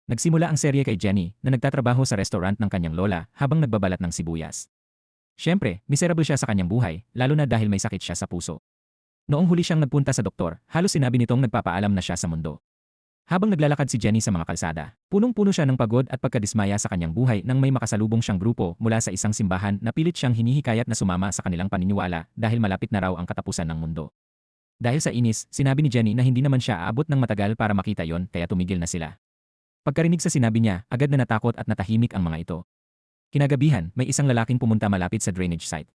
Nagsimula ang serye kay Jenny na nagtatrabaho sa restaurant ng kanyang lola habang nagbabalat ng sibuyas. Siyempre, miserable siya sa kanyang buhay, lalo na dahil may sakit siya sa puso. Noong huli siyang nagpunta sa doktor, halos sinabi nitong nagpapaalam na siya sa mundo. Habang naglalakad si Jenny sa mga kalsada, punong-puno siya ng pagod at pagkadismaya sa kanyang buhay nang may makasalubong siyang grupo mula sa isang simbahan na pilit siyang hinihikayat na sumama sa kanilang paniniwala dahil malapit na raw ang katapusan ng mundo. Dahil sa inis, sinabi ni Jenny na hindi naman siya aabot ng matagal para makita yon kaya tumigil na sila. Pagkarinig sa sinabi niya, agad na natakot at natahimik ang mga ito. Kinagabihan, may isang lalaking pumunta malapit sa drainage site.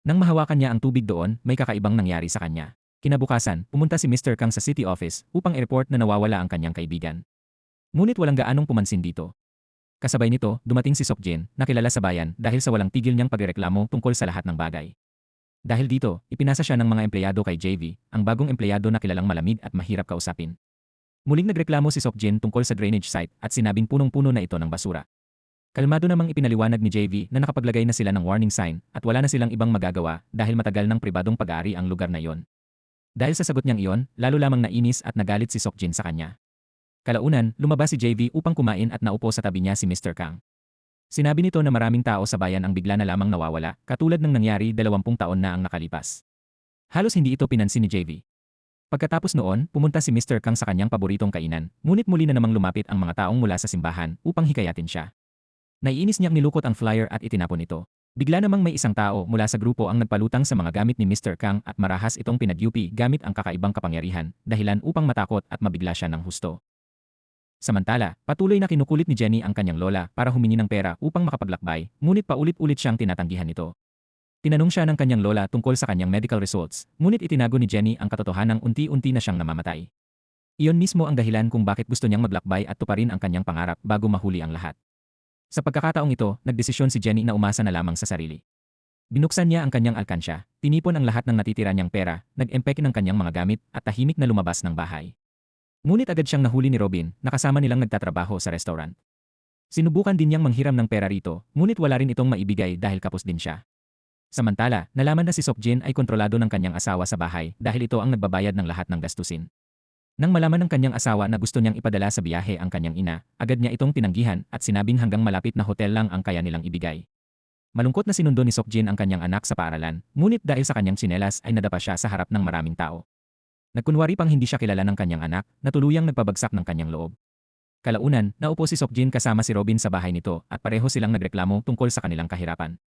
Nang mahawakan niya ang tubig doon, may kakaibang nangyari sa kanya. Kinabukasan, pumunta si Mr. Kang sa city office upang i-report na nawawala ang kanyang kaibigan. Ngunit walang gaanong pumansin dito. Kasabay nito, dumating si Sokjin, na kilala sa bayan dahil sa walang tigil niyang pagreklamo tungkol sa lahat ng bagay. Dahil dito, ipinasa siya ng mga empleyado kay JV, ang bagong empleyado na kilalang malamig at mahirap kausapin. Muling nagreklamo si Sokjin tungkol sa drainage site at sinabing punong-puno na ito ng basura. Kalmado namang ipinaliwanag ni JV na nakapaglagay na sila ng warning sign at wala na silang ibang magagawa dahil matagal ng pribadong pag-aari ang lugar na iyon. Dahil sa sagot niyang iyon, lalo lamang nainis at nagalit si Sokjin sa kanya. Kalaunan, lumabas si JV upang kumain at naupo sa tabi niya si Mr. Kang. Sinabi nito na maraming tao sa bayan ang bigla na lamang nawawala, katulad ng nangyari 20 taon na ang nakalipas. Halos hindi ito pinansin ni JV. Pagkatapos noon, pumunta si Mr. Kang sa kanyang paboritong kainan, ngunit muli na namang lumapit ang mga taong mula sa simbahan upang hikayatin siya. Naiinis niyang nilukot ang flyer at itinapon ito. Bigla namang may isang tao mula sa grupo ang nagpalutang sa mga gamit ni Mr. Kang at marahas itong pinadyupi gamit ang kakaibang kapangyarihan, dahilan upang matakot at mabigla siya ng husto. Samantala, patuloy na kinukulit ni Jenny ang kanyang lola para humingi ng pera upang makapaglakbay, ngunit paulit-ulit siyang tinatanggihan nito. Tinanong siya ng kanyang lola tungkol sa kanyang medical results, ngunit itinago ni Jenny ang katotohanang unti-unti na siyang namamatay. Iyon mismo ang dahilan kung bakit gusto niyang maglakbay at tuparin ang kanyang pangarap bago mahuli ang lahat. Sa pagkakataong ito, nagdesisyon si Jenny na umasa na lamang sa sarili. Binuksan niya ang kanyang alkansya, tinipon ang lahat ng natitira niyang pera, nag-empeke ng kanyang mga gamit at tahimik na lumabas ng bahay. Ngunit agad siyang nahuli ni Robin, na kasama nilang nagtatrabaho sa restaurant. Sinubukan din niyang manghiram ng pera rito, ngunit wala rin itong maibigay dahil kapos din siya. Samantala, nalaman na si Sokjin ay kontrolado ng kanyang asawa sa bahay dahil ito ang nagbabayad ng lahat ng gastusin. Nang malaman ng kanyang asawa na gusto niyang ipadala sa biyahe ang kanyang ina, agad niya itong tinanggihan at sinabing hanggang malapit na hotel lang ang kaya nilang ibigay. Malungkot na sinundo ni Sokjin ang kanyang anak sa paaralan, ngunit dahil sa kanyang tsinelas ay nadapa siya sa harap ng maraming tao. Nagkunwari pang hindi siya kilala ng kanyang anak na tuluyang nagpabagsak ng kanyang loob. Kalaunan, naupo si Sokjin kasama si Robin sa bahay nito at pareho silang nagreklamo tungkol sa kanilang kahirapan.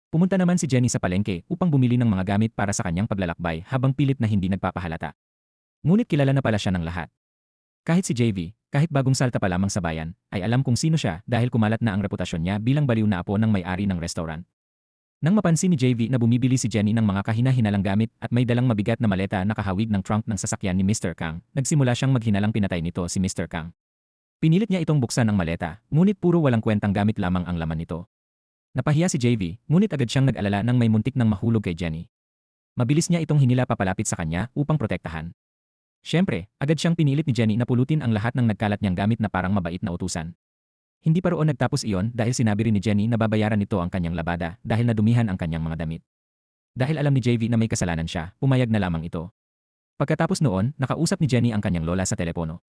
Pumunta naman si Jenny sa palengke upang bumili ng mga gamit para sa kanyang paglalakbay habang pilit na hindi nagpapahalata. Ngunit kilala na pala siya ng lahat. Kahit si JV, kahit bagong salta pa lamang sa bayan, ay alam kung sino siya dahil kumalat na ang reputasyon niya bilang baliw na apo ng may-ari ng restaurant. Nang mapansin ni JV na bumibili si Jenny ng mga kahina-hinalang gamit at may dalang mabigat na maleta na kahawig ng trunk ng sasakyan ni Mr. Kang, nagsimula siyang maghinalang pinatay nito si Mr. Kang. Pinilit niya itong buksan ang maleta, ngunit puro walang kwentang gamit lamang ang laman nito. Napahiya si JV, ngunit agad siyang nag-alala nang may muntik ng mahulog kay Jenny. Mabilis niya itong hinila papalapit sa kanya upang protektahan. Siyempre, agad siyang pinilit ni Jenny na pulutin ang lahat ng nagkalat niyang gamit na parang mabait na utusan. Hindi pa roon nagtapos iyon dahil sinabi rin ni Jenny na babayaran nito ang kanyang labada dahil nadumihan ang kanyang mga damit. Dahil alam ni JV na may kasalanan siya, pumayag na lamang ito. Pagkatapos noon, nakausap ni Jenny ang kanyang lola sa telepono.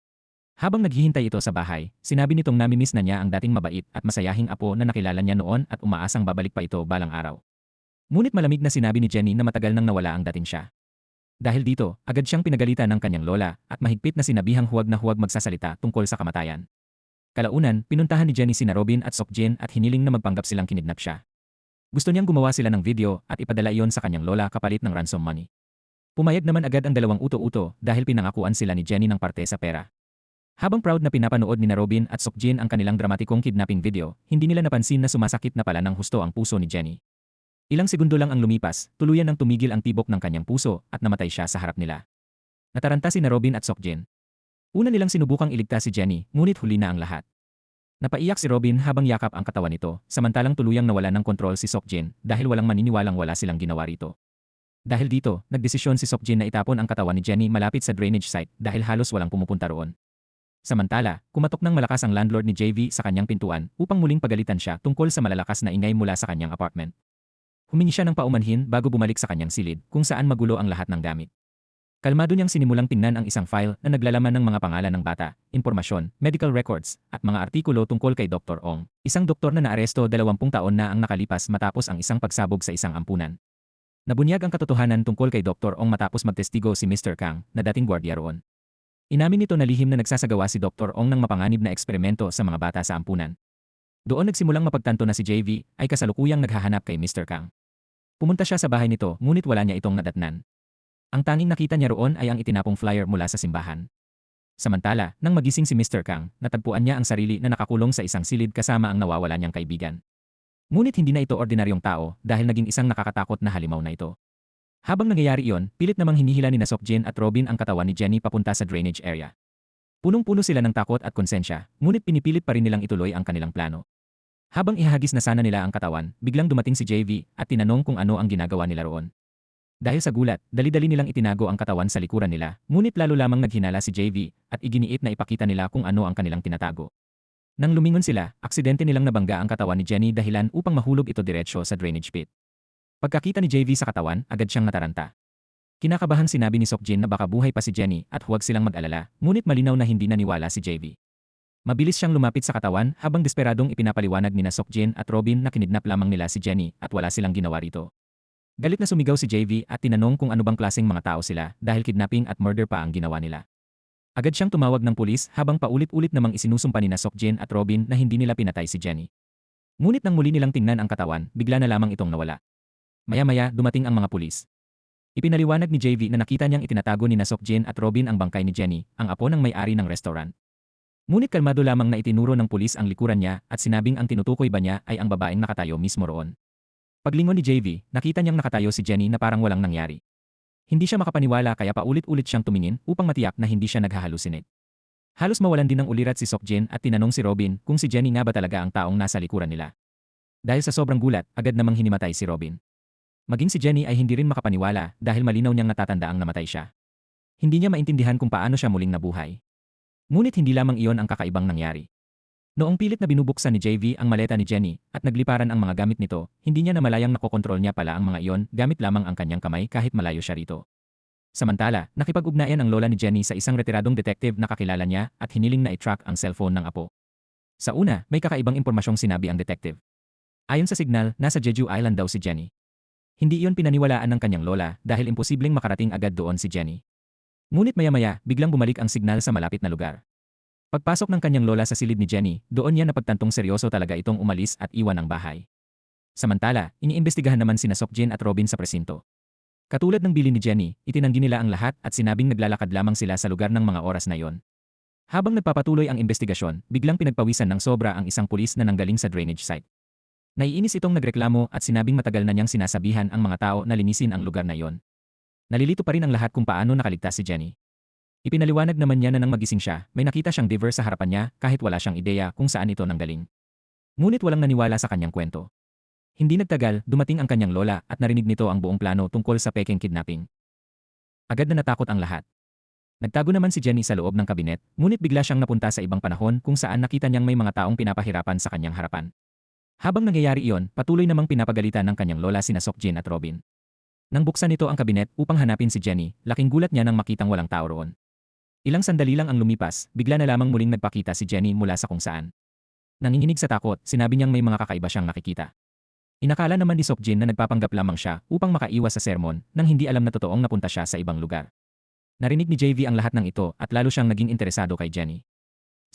Habang naghihintay ito sa bahay, sinabi nitong namimiss na niya ang dating mabait at masayahing apo na nakilala niya noon at umaasang babalik pa ito balang araw. Ngunit malamig na sinabi ni Jenny na matagal nang nawala ang dating siya. Dahil dito, agad siyang pinagalitan ng kanyang lola at mahigpit na sinabihang huwag na huwag magsasalita tungkol sa kamatayan. Kalaunan, pinuntahan ni Jenny sina Robin at Sokjin at hiniling na magpanggap silang kinidnap siya. Gusto niyang gumawa sila ng video at ipadala iyon sa kanyang lola kapalit ng ransom money. Pumayag naman agad ang dalawang uto-uto dahil pinangakuan sila ni Jenny ng parte sa pera. Habang proud na pinapanood ni Robin at Sokjin ang kanilang dramatikong kidnapping video, hindi nila napansin na sumasakit na pala ng husto ang puso ni Jenny. Ilang segundo lang ang lumipas, tuluyan nang tumigil ang tibok ng kanyang puso at namatay siya sa harap nila. Nataranta si Robin at Sokjin. Una nilang sinubukang iligtas si Jenny, ngunit huli na ang lahat. Napaiyak si Robin habang yakap ang katawan nito, samantalang tuluyang nawala ng kontrol si Sokjin dahil walang maniniwalang wala silang ginawa rito. Dahil dito, nagdesisyon si Sokjin na itapon ang katawan ni Jenny malapit sa drainage site dahil halos walang pumupunta roon. Samantala, kumatok ng malakas ang landlord ni JV sa kanyang pintuan upang muling pagalitan siya tungkol sa malalakas na ingay mula sa kanyang apartment. Humingi siya ng paumanhin bago bumalik sa kanyang silid kung saan magulo ang lahat ng gamit. Kalmado niyang sinimulang tingnan ang isang file na naglalaman ng mga pangalan ng bata, impormasyon, medical records, at mga artikulo tungkol kay Dr. Ong, isang doktor na naaresto 20 taon na ang nakalipas matapos ang isang pagsabog sa isang ampunan. Nabunyag ang katotohanan tungkol kay Dr. Ong matapos magtestigo si Mr. Kang, na dating gwardiya roon. Inamin nito na lihim na nagsasagawa si Dr. Ong ng mapanganib na eksperimento sa mga bata sa ampunan. Doon nagsimulang mapagtanto na si JV ay kasalukuyang naghahanap kay Mr. Kang. Pumunta siya sa bahay nito ngunit wala niya itong nadatnan. Ang tanging nakita niya roon ay ang itinapong flyer mula sa simbahan. Samantala, nang magising si Mr. Kang, natagpuan niya ang sarili na nakakulong sa isang silid kasama ang nawawala niyang kaibigan. Ngunit hindi na ito ordinaryong tao dahil naging isang nakakatakot na halimaw na ito. Habang nangyayari iyon, pilit namang hinihila ni Seokjin at Robin ang katawan ni Jenny papunta sa drainage area. Punong-puno sila ng takot at konsensya, ngunit pinipilit pa rin nilang ituloy ang kanilang plano. Habang ihahagis na sana nila ang katawan, biglang dumating si JV at tinanong kung ano ang ginagawa nila roon. Dahil sa gulat, dali-dali nilang itinago ang katawan sa likuran nila, ngunit lalo lamang naghinala si JV at iginiit na ipakita nila kung ano ang kanilang tinatago. Nang lumingon sila, aksidente nilang nabangga ang katawan ni Jenny dahilan upang mahulog ito diretsyo sa drainage pit. Pagkakita ni JV sa katawan, agad siyang nataranta. Kinakabahan sinabi ni Seokjin na baka buhay pa si Jenny at huwag silang mag-alala, ngunit malinaw na hindi naniwala si JV. Mabilis siyang lumapit sa katawan habang desperadong ipinapaliwanag ni Seokjin at Robin na kinidnap lamang nila si Jenny at wala silang ginawa rito. Galit na sumigaw si JV at tinanong kung ano bang klaseng mga tao sila dahil kidnapping at murder pa ang ginawa nila. Agad siyang tumawag ng pulis habang paulit-ulit namang isinusumpa ni Seokjin at Robin na hindi nila pinatay si Jenny. Ngunit nang muli nilang tingnan ang katawan, bigla na lamang itong nawala. Maya-maya, dumating ang mga pulis. Ipinaliwanag ni JV na nakita niyang itinatago ni Seokjin at Robin ang bangkay ni Jenny, ang apo ng may-ari ng restaurant. Ngunit kalmado lamang na itinuro ng pulis ang likuran niya at sinabing ang tinutukoy ba niya ay ang babaeng nakatayo mismo roon. Paglingon ni JV, nakita niyang nakatayo si Jenny na parang walang nangyari. Hindi siya makapaniwala kaya paulit-ulit siyang tumingin upang matiyak na hindi siya naghahalusinate. Halos mawalan din ng ulirat si Seokjin at tinanong si Robin kung si Jenny nga ba talaga ang taong nasa likuran nila. Dahil sa sobrang gulat, agad namang hinimatay si Robin. Maging si Jenny ay hindi rin makapaniwala dahil malinaw niyang natatandaang namatay siya. Hindi niya maintindihan kung paano siya muling nabuhay. Ngunit hindi lamang iyon ang kakaibang nangyari. Noong pilit na binubuksan ni JV ang maleta ni Jenny at nagliparan ang mga gamit nito, hindi niya namalayang nakokontrol niya pala ang mga iyon gamit lamang ang kanyang kamay kahit malayo siya rito. Samantala, nakipag-ugnayan ang lola ni Jenny sa isang retiradong detective na kakilala niya at hiniling na i-track ang cellphone ng apo. Sa una, may kakaibang impormasyong sinabi ang detective. Ayon sa signal, nasa Jeju Island daw si Jenny. Hindi iyon pinaniwalaan ng kanyang lola dahil imposibleng makarating agad doon si Jenny. Ngunit maya-maya, biglang bumalik ang signal sa malapit na lugar. Pagpasok ng kanyang lola sa silid ni Jenny, doon niya napagtantong seryoso talaga itong umalis at iwan ang bahay. Samantala, iniimbestigahan naman sina Seokjin at Robin sa presinto. Katulad ng bilin ni Jenny, itinanggi nila ang lahat at sinabing naglalakad lamang sila sa lugar ng mga oras na iyon. Habang nagpapatuloy ang investigasyon, biglang pinagpawisan ng sobra ang isang pulis na nanggaling sa drainage site. Naiinis itong nagreklamo at sinabing matagal na niyang sinasabihan ang mga tao na linisin ang lugar na iyon. Nalilito pa rin ang lahat kung paano nakaligtas si Jenny. Ipinaliwanag naman niya na nang magising siya, may nakita siyang diver sa harapan niya kahit wala siyang ideya kung saan ito nanggaling. Ngunit walang naniwala sa kanyang kwento. Hindi nagtagal, dumating ang kanyang lola at narinig nito ang buong plano tungkol sa peking kidnapping. Agad na natakot ang lahat. Nagtago naman si Jenny sa loob ng kabinet, ngunit bigla siyang napunta sa ibang panahon kung saan nakita niyang may mga taong pinapahirapan sa kanyang harapan. Habang nangyayari iyon, patuloy namang pinapagalitan ng kanyang lola sina Seokjin at Robin. Nang buksan nito ang kabinet upang hanapin si Jenny, laking gulat niya nang makitang walang tao roon. Ilang sandali lang ang lumipas, bigla na lamang muling nagpakita si Jenny mula sa kung saan. Nanginginig sa takot, sinabi niyang may mga kakaiba siyang nakikita. Inakala naman ni Seokjin na nagpapanggap lamang siya upang makaiwas sa sermon nang hindi alam na totoong napunta siya sa ibang lugar. Narinig ni JV ang lahat ng ito at lalo siyang naging interesado kay Jenny.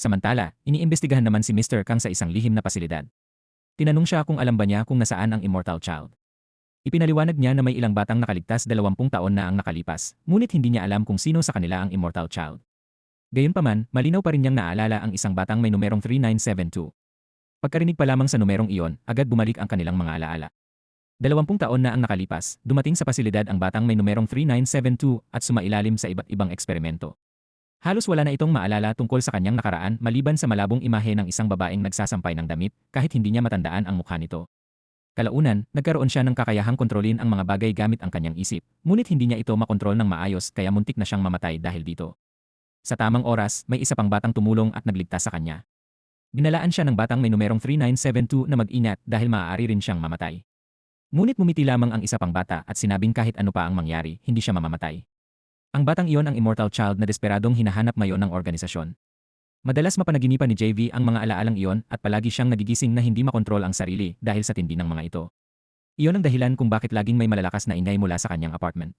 Samantala, iniimbestigahan naman si Mr. Kang sa isang lihim na pasilidad. Tinanong siya kung alam ba niya kung nasaan ang immortal child. Ipinaliwanag niya na may ilang batang nakaligtas 20 taon na ang nakalipas, ngunit hindi niya alam kung sino sa kanila ang immortal child. Gayunpaman, malinaw pa rin niyang naalala ang isang batang may numerong 3972. Pagkarinig pa lamang sa numerong iyon, agad bumalik ang kanilang mga alaala. 20 taon na ang nakalipas, dumating sa pasilidad ang batang may numerong 3972 at sumailalim sa iba't ibang eksperimento. Halos wala na itong maalala tungkol sa kanyang nakaraan maliban sa malabong imahe ng isang babaeng nagsasampay ng damit kahit hindi niya matandaan ang mukha nito. Kalaunan, nagkaroon siya ng kakayahang kontrolin ang mga bagay gamit ang kanyang isip, ngunit hindi niya ito makontrol ng maayos kaya muntik na siyang mamatay dahil dito. Sa tamang oras, may isa pang batang tumulong at nagligtas sa kanya. Binalaan siya ng batang may numerong 3972 na mag-ingat dahil maaari rin siyang mamatay. Ngunit mumiti lamang ang isa pang bata at sinabing kahit ano pa ang mangyari, hindi siya mamamatay. Ang batang iyon ang immortal child na desperadong hinahanap ngayon ng organisasyon. Madalas mapanaginipan ni JV ang mga alaalang iyon at palagi siyang nagigising na hindi makontrol ang sarili dahil sa tindi ng mga ito. Iyon ang dahilan kung bakit laging may malalakas na ingay mula sa kanyang apartment.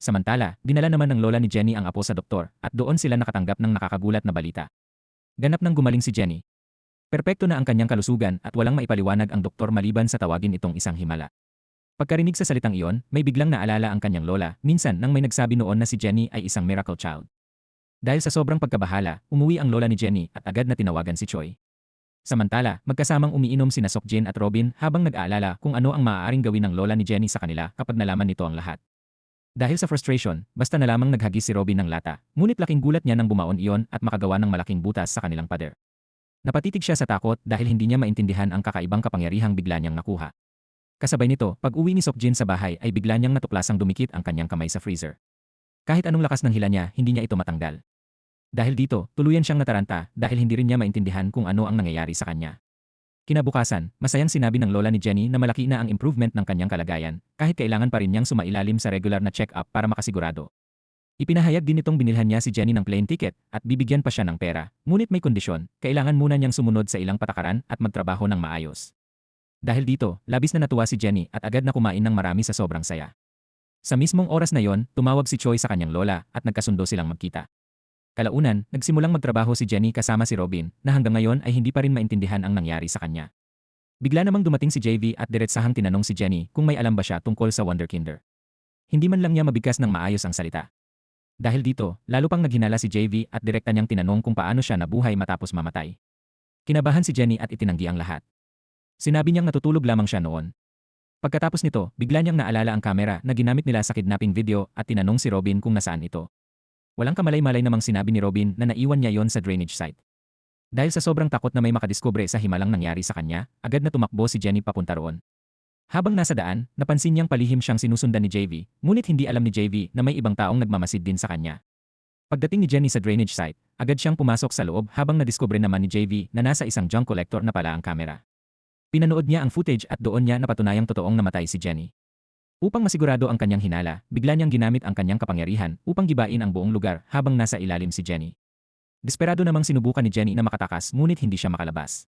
Samantala, dinala naman ng lola ni Jenny ang apo sa doktor at doon sila nakatanggap ng nakakagulat na balita. Ganap nang gumaling si Jenny. Perpekto na ang kanyang kalusugan at walang maipaliwanag ang doktor maliban sa tawagin itong isang himala. Pagkarinig sa salitang iyon, may biglang naalala ang kanyang lola minsan nang may nagsabi noon na si Jenny ay isang miracle child. Dahil sa sobrang pagkabahala, umuwi ang lola ni Jenny at agad na tinawagan si Choi. Samantala, magkasamang umiinom sina Seokjin at Robin habang nag-aalala kung ano ang maaaring gawin ng lola ni Jenny sa kanila kapag nalaman nito ang lahat. Dahil sa frustration, basta na lamang naghagis si Robin ng lata, ngunit laking gulat niya nang bumaon iyon at makagawa ng malaking butas sa kanilang pader. Napatitig siya sa takot dahil hindi niya maintindihan ang kakaibang kapangyarihang bigla niyang nakuha. Kasabay nito, pag-uwi ni Seokjin sa bahay ay bigla niyang natuklasang dumikit ang kanyang kamay sa freezer. Kahit anong lakas ng hila niya, hindi niya ito matanggal. Dahil dito, tuluyan siyang nataranta dahil hindi rin niya maintindihan kung ano ang nangyayari sa kanya. Kinabukasan, masayang sinabi ng lola ni Jenny na malaki na ang improvement ng kanyang kalagayan, kahit kailangan pa rin niyang sumailalim sa regular na check-up para makasigurado. Ipinahayag din itong binilhan niya si Jenny ng plane ticket at bibigyan pa siya ng pera, ngunit may kondisyon, kailangan muna niyang sumunod sa ilang patakaran at magtrabaho ng maayos. Dahil dito, labis na natuwa si Jenny at agad na kumain ng marami sa sobrang saya. Sa mismong oras na yon, tumawag si Choi sa kanyang lola at nagkasundo silang magkita. Kalaunan, nagsimulang magtrabaho si Jenny kasama si Robin na hanggang ngayon ay hindi pa rin maintindihan ang nangyari sa kanya. Bigla namang dumating si JV at diretsahang tinanong si Jenny kung may alam ba siya tungkol sa Wonderkinder. Hindi man lang niya mabigkas ng maayos ang salita. Dahil dito, lalo pang naghinala si JV at direkta niyang tinanong kung paano siya nabuhay matapos mamatay. Kinabahan si Jenny at itinanggi ang lahat. Sinabi niyang natutulog lamang siya noon. Pagkatapos nito, bigla niyang naalala ang kamera na ginamit nila sa kidnapping video at tinanong si Robin kung nasaan ito. Walang kamalay-malay namang sinabi ni Robin na naiwan niya yon sa drainage site. Dahil sa sobrang takot na may makadiskubre sa himalang nangyari sa kanya, agad na tumakbo si Jenny papunta roon. Habang nasa daan, napansin niyang palihim siyang sinusundan ni JV, ngunit hindi alam ni JV na may ibang taong nagmamasid din sa kanya. Pagdating ni Jenny sa drainage site, agad siyang pumasok sa loob habang nadiskubre naman ni JV na nasa isang junk collector na pala ang kamera. Pinanood niya ang footage at doon niya napatunayang totoong namatay si Jenny. Upang masigurado ang kanyang hinala, bigla niyang ginamit ang kanyang kapangyarihan upang gibain ang buong lugar habang nasa ilalim si Jenny. Desperado namang sinubukan ni Jenny na makatakas ngunit hindi siya makalabas.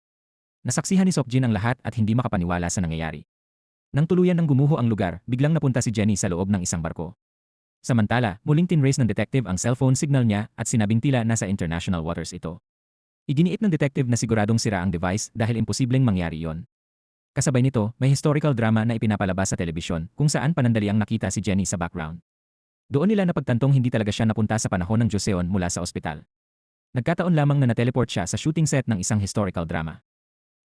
Nasaksihan ni Seokjin ang lahat at hindi makapaniwala sa nangyayari. Nang tuluyan ng gumuho ang lugar, biglang napunta si Jenny sa loob ng isang barko. Samantala, muling tinrace ng detective ang cellphone signal niya at sinabing tila nasa international waters ito. Iginiit ng detective na siguradong sira ang device dahil imposibleng mangyari yon. Kasabay nito, may historical drama na ipinapalabas sa telebisyon kung saan panandaliang nakita si Jenny sa background. Doon nila napagtantong hindi talaga siya napunta sa panahon ng Joseon mula sa ospital. Nagkataon lamang na na-teleport siya sa shooting set ng isang historical drama.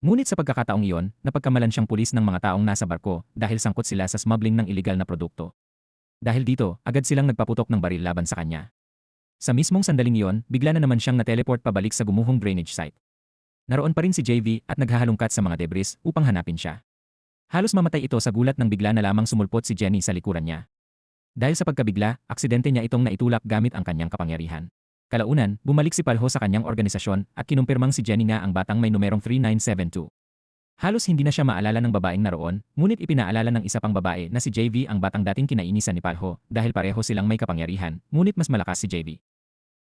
Ngunit sa pagkakataong iyon, napagkamalan siyang pulis ng mga taong nasa barko dahil sangkot sila sa smuggling ng illegal na produkto. Dahil dito, agad silang nagpaputok ng baril laban sa kanya. Sa mismong sandaling iyon, bigla na naman siyang na-teleport pabalik sa gumuhong drainage site. Naroon pa rin si JV at naghahalungkat sa mga debris upang hanapin siya. Halos mamatay ito sa gulat nang bigla na lamang sumulpot si Jenny sa likuran niya. Dahil sa pagkabigla, aksidente niya itong naitulak gamit ang kanyang kapangyarihan. Kalaunan, bumalik si Palho sa kanyang organisasyon at kinumpirmang si Jenny nga ang batang may numerong 3972. Halos hindi na siya maalala ng babaeng naroon, ngunit ipinaalala ng isa pang babae na si JV ang batang dating kinainisan ni Palho dahil pareho silang may kapangyarihan, ngunit mas malakas si JV.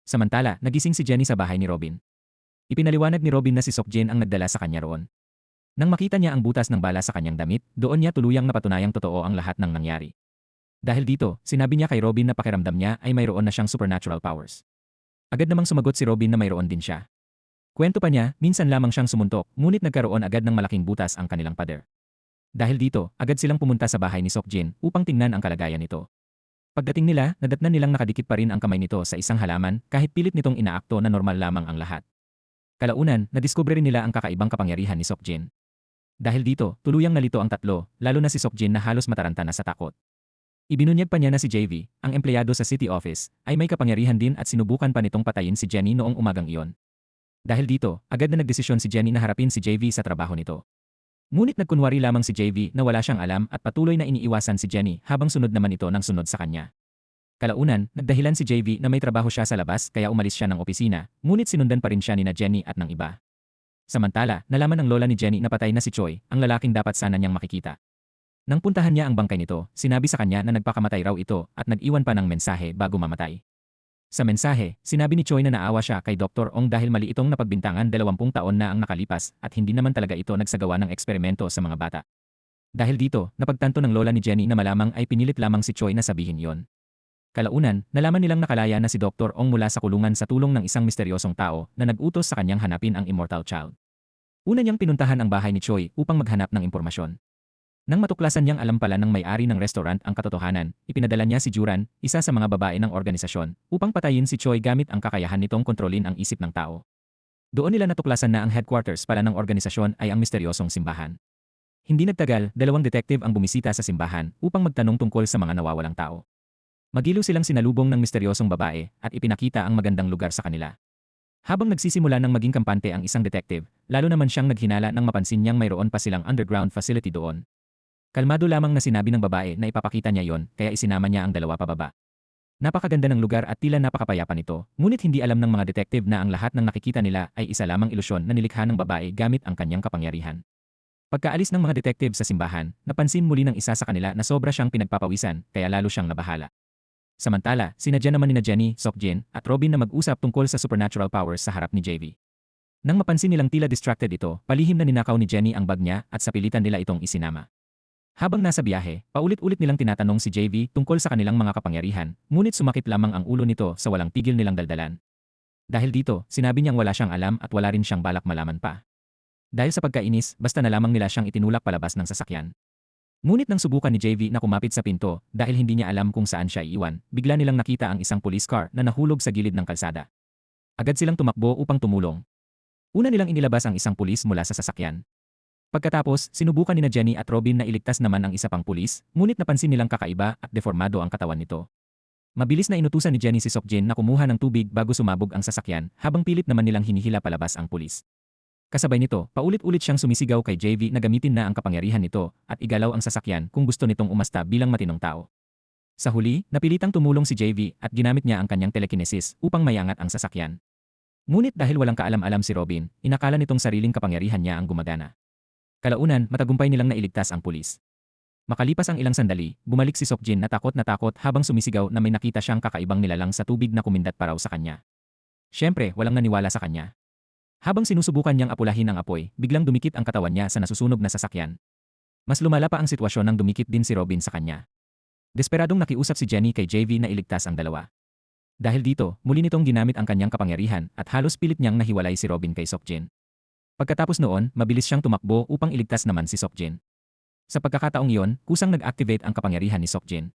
Samantala, nagising si Jenny sa bahay ni Robin. Ipinaliwanag ni Robin na si Seokjin ang nagdala sa kanya roon. Nang makita niya ang butas ng bala sa kanyang damit, doon niya tuluyang napatunayang totoo ang lahat ng nangyari. Dahil dito, sinabi niya kay Robin na pakiramdam niya ay mayroon na siyang supernatural powers. Agad namang sumagot si Robin na mayroon din siya. Kwento pa niya, minsan lamang siyang sumuntok, ngunit nagkaroon agad ng malaking butas ang kanilang pader. Dahil dito, agad silang pumunta sa bahay ni Seokjin upang tingnan ang kalagayan nito. Pagdating nila, nadatnan nilang nakadikit pa rin ang kamay nito sa isang halaman kahit pilit nitong inaakto na normal lamang ang lahat. Kalaunan, nadiskubre rin nila ang kakaibang kapangyarihan ni Seokjin. Dahil dito, tuluyang nalito ang tatlo, lalo na si Seokjin na halos mataranta na sa takot. Ibinunyag pa niya na si JV, ang empleyado sa city office, ay may kapangyarihan din at sinubukan pa nitong patayin si Jenny noong umagang iyon. Dahil dito, agad na nagdesisyon si Jenny na harapin si JV sa trabaho nito. Ngunit nagkunwari lamang si JV na wala siyang alam at patuloy na iniiwasan si Jenny habang sunod naman ito ng sunod sa kanya. Kalaunan, nagdahilan si JV na may trabaho siya sa labas kaya umalis siya ng opisina, ngunit sinundan pa rin siya ni Jenny at ng iba. Samantala, nalaman ng lola ni Jenny na patay na si Choi, ang lalaking dapat sana niyang makikita. Nang puntahan niya ang bangkay nito, sinabi sa kanya na nagpakamatay raw ito at nag-iwan pa ng mensahe bago mamatay. Sa mensahe, sinabi ni Choi na naawa siya kay Dr. Ong dahil mali itong napagbintangan 20 taon na ang nakalipas at hindi naman talaga ito nagsagawa ng eksperimento sa mga bata. Dahil dito, napagtanto ng lola ni Jenny na malamang ay pinilit lamang si Choi na sabihin yon. Kalaunan, nalaman nilang nakalaya na si Dr. Ong mula sa kulungan sa tulong ng isang misteryosong tao na nag-utos sa kanyang hanapin ang immortal child. Una niyang pinuntahan ang bahay ni Choi upang maghanap ng impormasyon. Nang matuklasan niyang alam pala ng may-ari ng restaurant ang katotohanan, ipinadala niya si Juran, isa sa mga babae ng organisasyon, upang patayin si Choi gamit ang kakayahan nitong kontrolin ang isip ng tao. Doon nila natuklasan na ang headquarters pala ng organisasyon ay ang misteryosong simbahan. Hindi nagtagal, 2 detective ang bumisita sa simbahan upang magtanong tungkol sa mga nawawalang tao. Magiliw silang sinalubong ng misteryosong babae at ipinakita ang magandang lugar sa kanila. Habang nagsisimula ng maging kampante ang isang detective, lalo naman siyang naghinala nang mapansin niyang mayroon pa silang underground facility doon. Kalmado lamang na sinabi ng babae na ipapakita niya yon kaya isinama niya ang dalawa pababa. Napakaganda ng lugar at tila napakapayapa nito, ngunit hindi alam ng mga detective na ang lahat ng nakikita nila ay isa lamang ilusyon na nilikha ng babae gamit ang kanyang kapangyarihan. Pagkaalis ng mga detective sa simbahan, napansin muli ng isa sa kanila na sobra siyang pinagpapawisan kaya lalo siyang nabahala. Samantala, sinadya naman ni Jenny, Seokjin at Robin na mag-usap tungkol sa supernatural powers sa harap ni JV. Nang mapansin nilang tila distracted ito, palihim na ninakaw ni Jenny ang bag niya at sa pilitan nila itong isinama. Habang nasa biyahe, paulit-ulit nilang tinatanong si JV tungkol sa kanilang mga kapangyarihan, ngunit sumakit lamang ang ulo nito sa walang tigil nilang daldalan. Dahil dito, sinabi niyang wala siyang alam at wala rin siyang balak malaman pa. Dahil sa pagkainis, basta na lamang nila siyang itinulak palabas ng sasakyan. Ngunit nang subukan ni JV na kumapit sa pinto, dahil hindi niya alam kung saan siya iiwan, bigla nilang nakita ang isang police car na nahulog sa gilid ng kalsada. Agad silang tumakbo upang tumulong. Una nilang inilabas ang isang pulis mula sa sasakyan. Pagkatapos, sinubukan ni Jenny at Robin na iligtas naman ang isa pang pulis, ngunit napansin nilang kakaiba at deformado ang katawan nito. Mabilis na inutusan ni Jenny si Seokjin na kumuha ng tubig bago sumabog ang sasakyan, habang pilit naman nilang hinihila palabas ang pulis. Kasabay nito, paulit-ulit siyang sumisigaw kay JV na gamitin na ang kapangyarihan nito at igalaw ang sasakyan kung gusto nitong umasta bilang matinong tao. Sa huli, napilitang tumulong si JV at ginamit niya ang kanyang telekinesis upang mayangat ang sasakyan. Ngunit dahil walang kaalam-alam si Robin, inakala nitong sariling kapangyarihan niya ang gumagana. Kalaunan, matagumpay nilang nailigtas ang pulis. Makalipas ang ilang sandali, bumalik si Seokjin na takot habang sumisigaw na may nakita siyang kakaibang nilalang sa tubig na kumindat pa raw sa kanya. Siyempre, walang naniwala sa kanya. Habang sinusubukan niyang apulahin ang apoy, biglang dumikit ang katawan niya sa nasusunog na sasakyan. Mas lumala pa ang sitwasyon nang dumikit din si Robin sa kanya. Desperadong nakiusap si Jenny kay JV na iligtas ang dalawa. Dahil dito, muli nitong ginamit ang kanyang kapangyarihan at halos pilit niyang nahiwalay si Robin kay Seokjin. Pagkatapos noon, mabilis siyang tumakbo upang iligtas naman si Seokjin. Sa pagkakataong iyon, kusang nag-activate ang kapangyarihan ni Seokjin.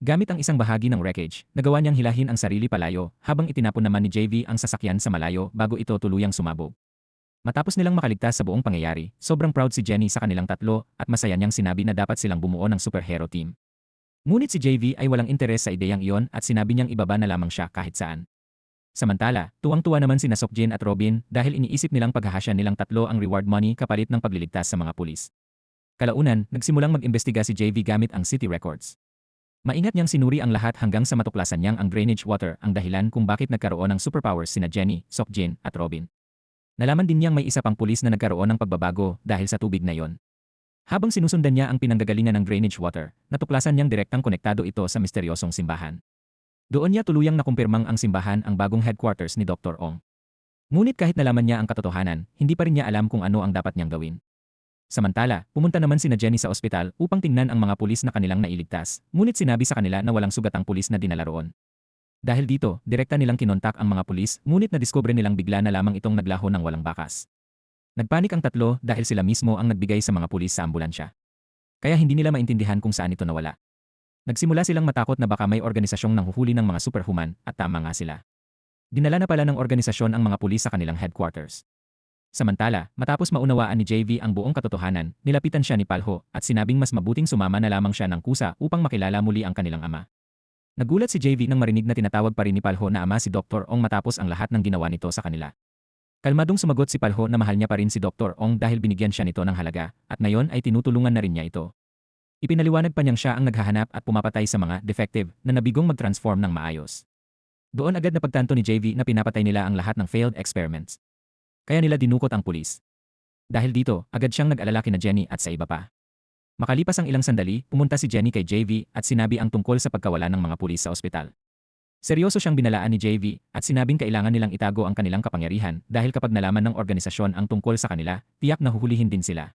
Gamit ang isang bahagi ng wreckage, nagawa niyang hilahin ang sarili palayo habang itinapon naman ni JV ang sasakyan sa malayo bago ito tuluyang sumabog. Matapos nilang makaligtas sa buong pangyayari, sobrang proud si Jenny sa kanilang tatlo at masaya niyang sinabi na dapat silang bumuo ng superhero team. Ngunit si JV ay walang interes sa ideyang iyon at sinabi niyang ibaba na lamang siya kahit saan. Samantala, tuwang-tuwa naman sina Seokjin at Robin dahil iniisip nilang paghahasya nilang tatlo ang reward money kapalit ng pagliligtas sa mga pulis. Kalaunan, nagsimulang mag-imbestiga si JV gamit ang city records. Maingat niyang sinuri ang lahat hanggang sa matuklasan niyang ang drainage water ang dahilan kung bakit nagkaroon ng superpowers sina Jenny, Seokjin at Robin. Nalaman din niyang may isa pang pulis na nagkaroon ng pagbabago dahil sa tubig na yon. Habang sinusundan niya ang pinanggagalingan ng drainage water, natuklasan niyang direktang konektado ito sa misteryosong simbahan. Doon niya tuluyang nakumpirmang ang simbahan ang bagong headquarters ni Dr. Ong. Ngunit kahit nalaman niya ang katotohanan, hindi pa rin niya alam kung ano ang dapat niyang gawin. Samantala, pumunta naman sina Jenny sa ospital upang tingnan ang mga pulis na kanilang nailigtas, ngunit sinabi sa kanila na walang sugat ang pulis na dinala roon. Dahil dito, direkta nilang kinontak ang mga pulis, ngunit nadiskubre nilang bigla na lamang itong naglaho ng walang bakas. Nagpanik ang tatlo dahil sila mismo ang nagbigay sa mga pulis sa ambulansya. Kaya hindi nila maintindihan kung saan ito nawala. Nagsimula silang matakot na baka may organisasyong nanghuhuli ng mga superhuman at tama nga sila. Dinala na pala ng organisasyon ang mga pulis sa kanilang headquarters. Samantala, matapos maunawaan ni JV ang buong katotohanan, nilapitan siya ni Palho at sinabing mas mabuting sumama na lamang siya ng kusa upang makilala muli ang kanilang ama. Nagulat si JV nang marinig na tinatawag pa rin ni Palho na ama si Dr. Ong matapos ang lahat ng ginawa nito sa kanila. Kalmadong sumagot si Palho na mahal niya pa rin si Dr. Ong dahil binigyan siya nito ng halaga at ngayon ay tinutulungan na rin niya ito. Ipinaliwanag pa niyang siya ang naghahanap at pumapatay sa mga defective na nabigong mag-transform ng maayos. Doon agad napagtanto ni JV na pinapatay nila ang lahat ng failed experiments. Kaya nila dinukot ang pulis. Dahil dito, agad siyang nag-alala kina Jenny at sa iba pa. Makalipas ang ilang sandali, pumunta si Jenny kay JV at sinabi ang tungkol sa pagkawala ng mga pulis sa ospital. Seryoso siyang binalaan ni JV at sinabing kailangan nilang itago ang kanilang kapangyarihan dahil kapag nalaman ng organisasyon ang tungkol sa kanila, tiyak na huhulihin din sila.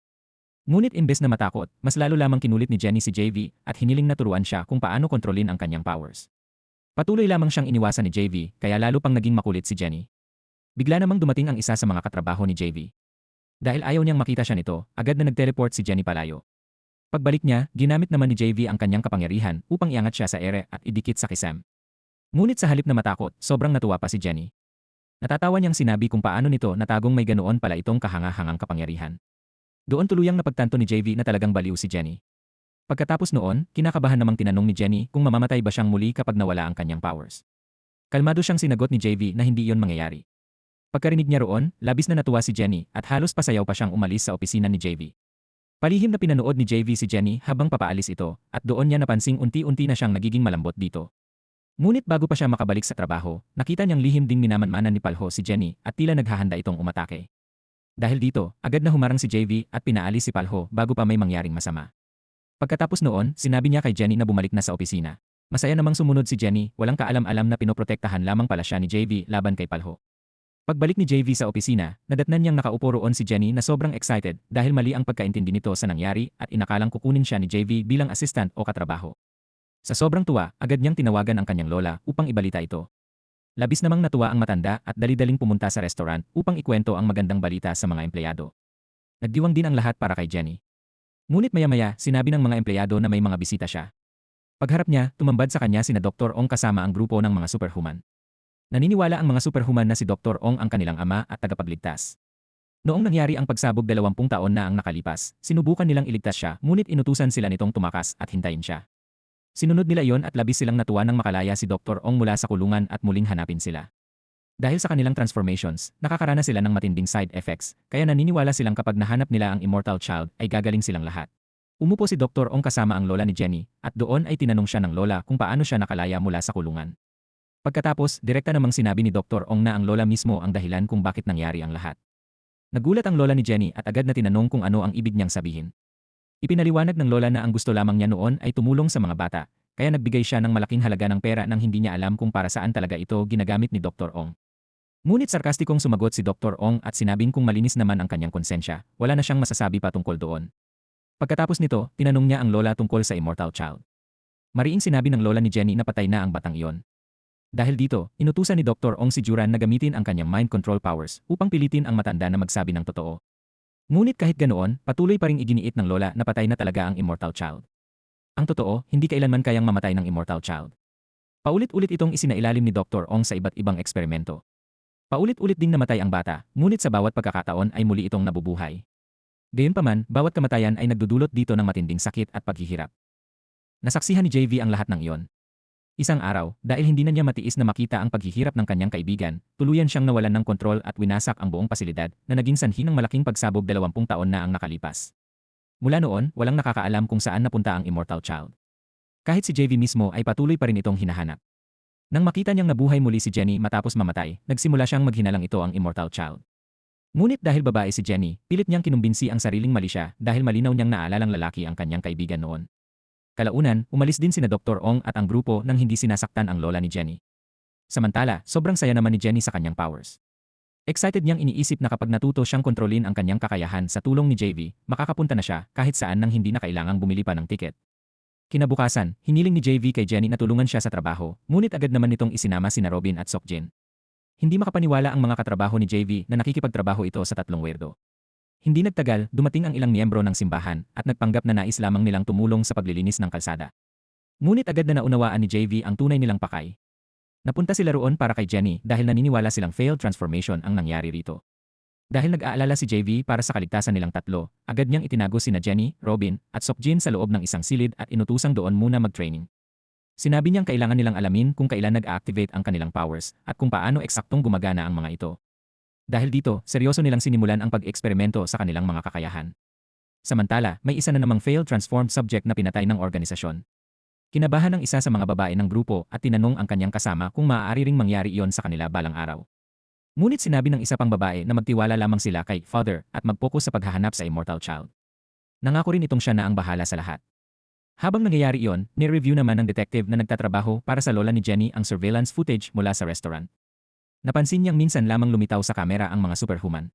Ngunit imbes na matakot, mas lalo lamang kinulit ni Jenny si JV at hiniling na turuan siya kung paano kontrolin ang kanyang powers. Patuloy lamang siyang iniwasan ni JV kaya lalo pang naging makulit si Jenny. Bigla namang dumating ang isa sa mga katrabaho ni JV. Dahil ayaw niyang makita siya nito, agad na nag-teleport si Jenny palayo. Pagbalik niya, ginamit naman ni JV ang kanyang kapangyarihan upang iangat siya sa ere at idikit sa kisam. Ngunit sa halip na matakot, sobrang natuwa pa si Jenny. Natatawa niyang sinabi kung paano nito natagong may ganoon pala itong kahanga-hangang kapangyarihan. Doon tuluyang napagtanto ni JV na talagang baliw si Jenny. Pagkatapos noon, kinakabahan namang tinanong ni Jenny kung mamamatay ba siyang muli kapag nawala ang kanyang powers. Kalmado siyang sinagot ni JV na hindi iyon mangyayari. Pagkarinig niya roon, labis na natuwa si Jenny at halos pasayaw pa siyang umalis sa opisina ni JV. Palihim na pinanood ni JV si Jenny habang papaalis ito at doon niya napansing unti-unti na siyang nagiging malambot dito. Ngunit bago pa siya makabalik sa trabaho, nakita niyang lihim ding minamanmanan ni Palho si Jenny at tila naghahanda itong umatake. Dahil dito, agad na humarang si JV at pinaalis si Palho bago pa may mangyaring masama. Pagkatapos noon, sinabi niya kay Jenny na bumalik na sa opisina. Masaya namang sumunod si Jenny, walang kaalam-alam na pinoprotektahan lamang pala siya ni JV laban kay Palho. Pagbalik ni JV sa opisina, nadatnan niyang nakaupo roon si Jenny na sobrang excited dahil mali ang pagkaintindi nito sa nangyari at inakalang kukunin siya ni JV bilang assistant o katrabaho. Sa sobrang tuwa, agad niyang tinawagan ang kanyang lola upang ibalita ito. Labis namang natuwa ang matanda at dali-daling pumunta sa restaurant upang ikwento ang magandang balita sa mga empleyado. Nagdiwang din ang lahat para kay Jenny. Ngunit maya-maya, sinabi ng mga empleyado na may mga bisita siya. Pagharap niya, tumambad sa kanya sina Dr. Ong kasama ang grupo ng mga superhuman. Naniniwala ang mga superhuman na si Dr. Ong ang kanilang ama at tagapagligtas. Noong nangyari ang pagsabog 20 taon na ang nakalipas, sinubukan nilang iligtas siya ngunit inutusan sila nitong tumakas at hintayin siya. Sinunod nila iyon at labis silang natuwa nang makalaya si Dr. Ong mula sa kulungan at muling hanapin sila. Dahil sa kanilang transformations, nakakaranas sila ng matinding side effects, kaya naniniwala silang kapag nahanap nila ang immortal child ay gagaling silang lahat. Umupo si Dr. Ong kasama ang lola ni Jenny at doon ay tinanong siya ng lola kung paano siya nakalaya mula sa kulungan. Pagkatapos, direkta namang sinabi ni Dr. Ong na ang lola mismo ang dahilan kung bakit nangyari ang lahat. Nagulat ang lola ni Jenny at agad na tinanong kung ano ang ibig niyang sabihin. Ipinaliwanag ng lola na ang gusto lamang niya noon ay tumulong sa mga bata, kaya nagbigay siya ng malaking halaga ng pera nang hindi niya alam kung para saan talaga ito ginagamit ni Dr. Ong. Ngunit sarkastikong sumagot si Dr. Ong at sinabing kung malinis naman ang kanyang konsensya, wala na siyang masasabi pa tungkol doon. Pagkatapos nito, tinanong niya ang lola tungkol sa immortal child. Mariing sinabi ng lola ni Jenny na patay na ang batang iyon. Dahil dito, inutusan ni Dr. Ong si Juran na gamitin ang kanyang mind control powers upang pilitin ang matanda na magsabi ng totoo. Ngunit kahit ganoon, patuloy pa ring iginiit ng lola na patay na talaga ang immortal child. Ang totoo, hindi kailanman kayang mamatay ng immortal child. Paulit-ulit itong isinailalim ni Dr. Ong sa iba't ibang eksperimento. Paulit-ulit ding namatay ang bata, ngunit sa bawat pagkakataon ay muli itong nabubuhay. Gayunpaman, bawat kamatayan ay nagdudulot dito ng matinding sakit at paghihirap. Nasaksihan ni JV ang lahat ng iyon. Isang araw, dahil hindi na niya matiis na makita ang paghihirap ng kanyang kaibigan, tuluyan siyang nawalan ng kontrol at winasak ang buong pasilidad na naging sanhi ng malaking pagsabog 20 taon na ang nakalipas. Mula noon, walang nakakaalam kung saan napunta ang immortal child. Kahit si JV mismo ay patuloy pa rin itong hinahanap. Nang makita niyang nabuhay muli si Jenny matapos mamatay, nagsimula siyang maghinalang ito ang immortal child. Ngunit dahil babae si Jenny, pilit niyang kinumbinsi ang sariling mali siya dahil malinaw niyang naalalang lalaki ang kanyang kaibigan noon. Kalaunan, umalis din sina Dr. Ong at ang grupo nang hindi sinasaktan ang lola ni Jenny. Samantala, sobrang saya naman ni Jenny sa kanyang powers. Excited niyang iniisip na kapag natuto siyang kontrolin ang kanyang kakayahan sa tulong ni JV, makakapunta na siya kahit saan nang hindi na kailangang bumili pa ng tiket. Kinabukasan, hiniling ni JV kay Jenny na tulungan siya sa trabaho, ngunit agad naman nitong isinama sina Robin at Sokjin. Hindi makapaniwala ang mga katrabaho ni JV na nakikipagtrabaho ito sa tatlong weirdo. Hindi nagtagal, dumating ang ilang miyembro ng simbahan at nagpanggap na nais lamang nilang tumulong sa paglilinis ng kalsada. Ngunit agad na naunawaan ni JV ang tunay nilang pakay. Napunta sila roon para kay Jenny dahil naniniwala silang failed transformation ang nangyari rito. Dahil nag-aalala si JV para sa kaligtasan nilang tatlo, agad niyang itinago sina Jenny, Robin, at Sokjin sa loob ng isang silid at inutusang doon muna mag-training. Sinabi niyang kailangan nilang alamin kung kailan nag-activate ang kanilang powers at kung paano eksaktong gumagana ang mga ito. Dahil dito, seryoso nilang sinimulan ang pag-eksperimento sa kanilang mga kakayahan. Samantala, may isa na namang failed transformed subject na pinatay ng organisasyon. Kinabahan ng isa sa mga babae ng grupo at tinanong ang kanyang kasama kung maaari ring mangyari iyon sa kanila balang araw. Ngunit sinabi ng isa pang babae na magtiwala lamang sila kay Father at mag-focus sa paghahanap sa immortal child. Nangako rin itong siya na ang bahala sa lahat. Habang nangyayari iyon, ni-review naman ng detective na nagtatrabaho para sa lola ni Jenny ang surveillance footage mula sa restaurant. Napansin niyang minsan lamang lumitaw sa kamera ang mga superhuman.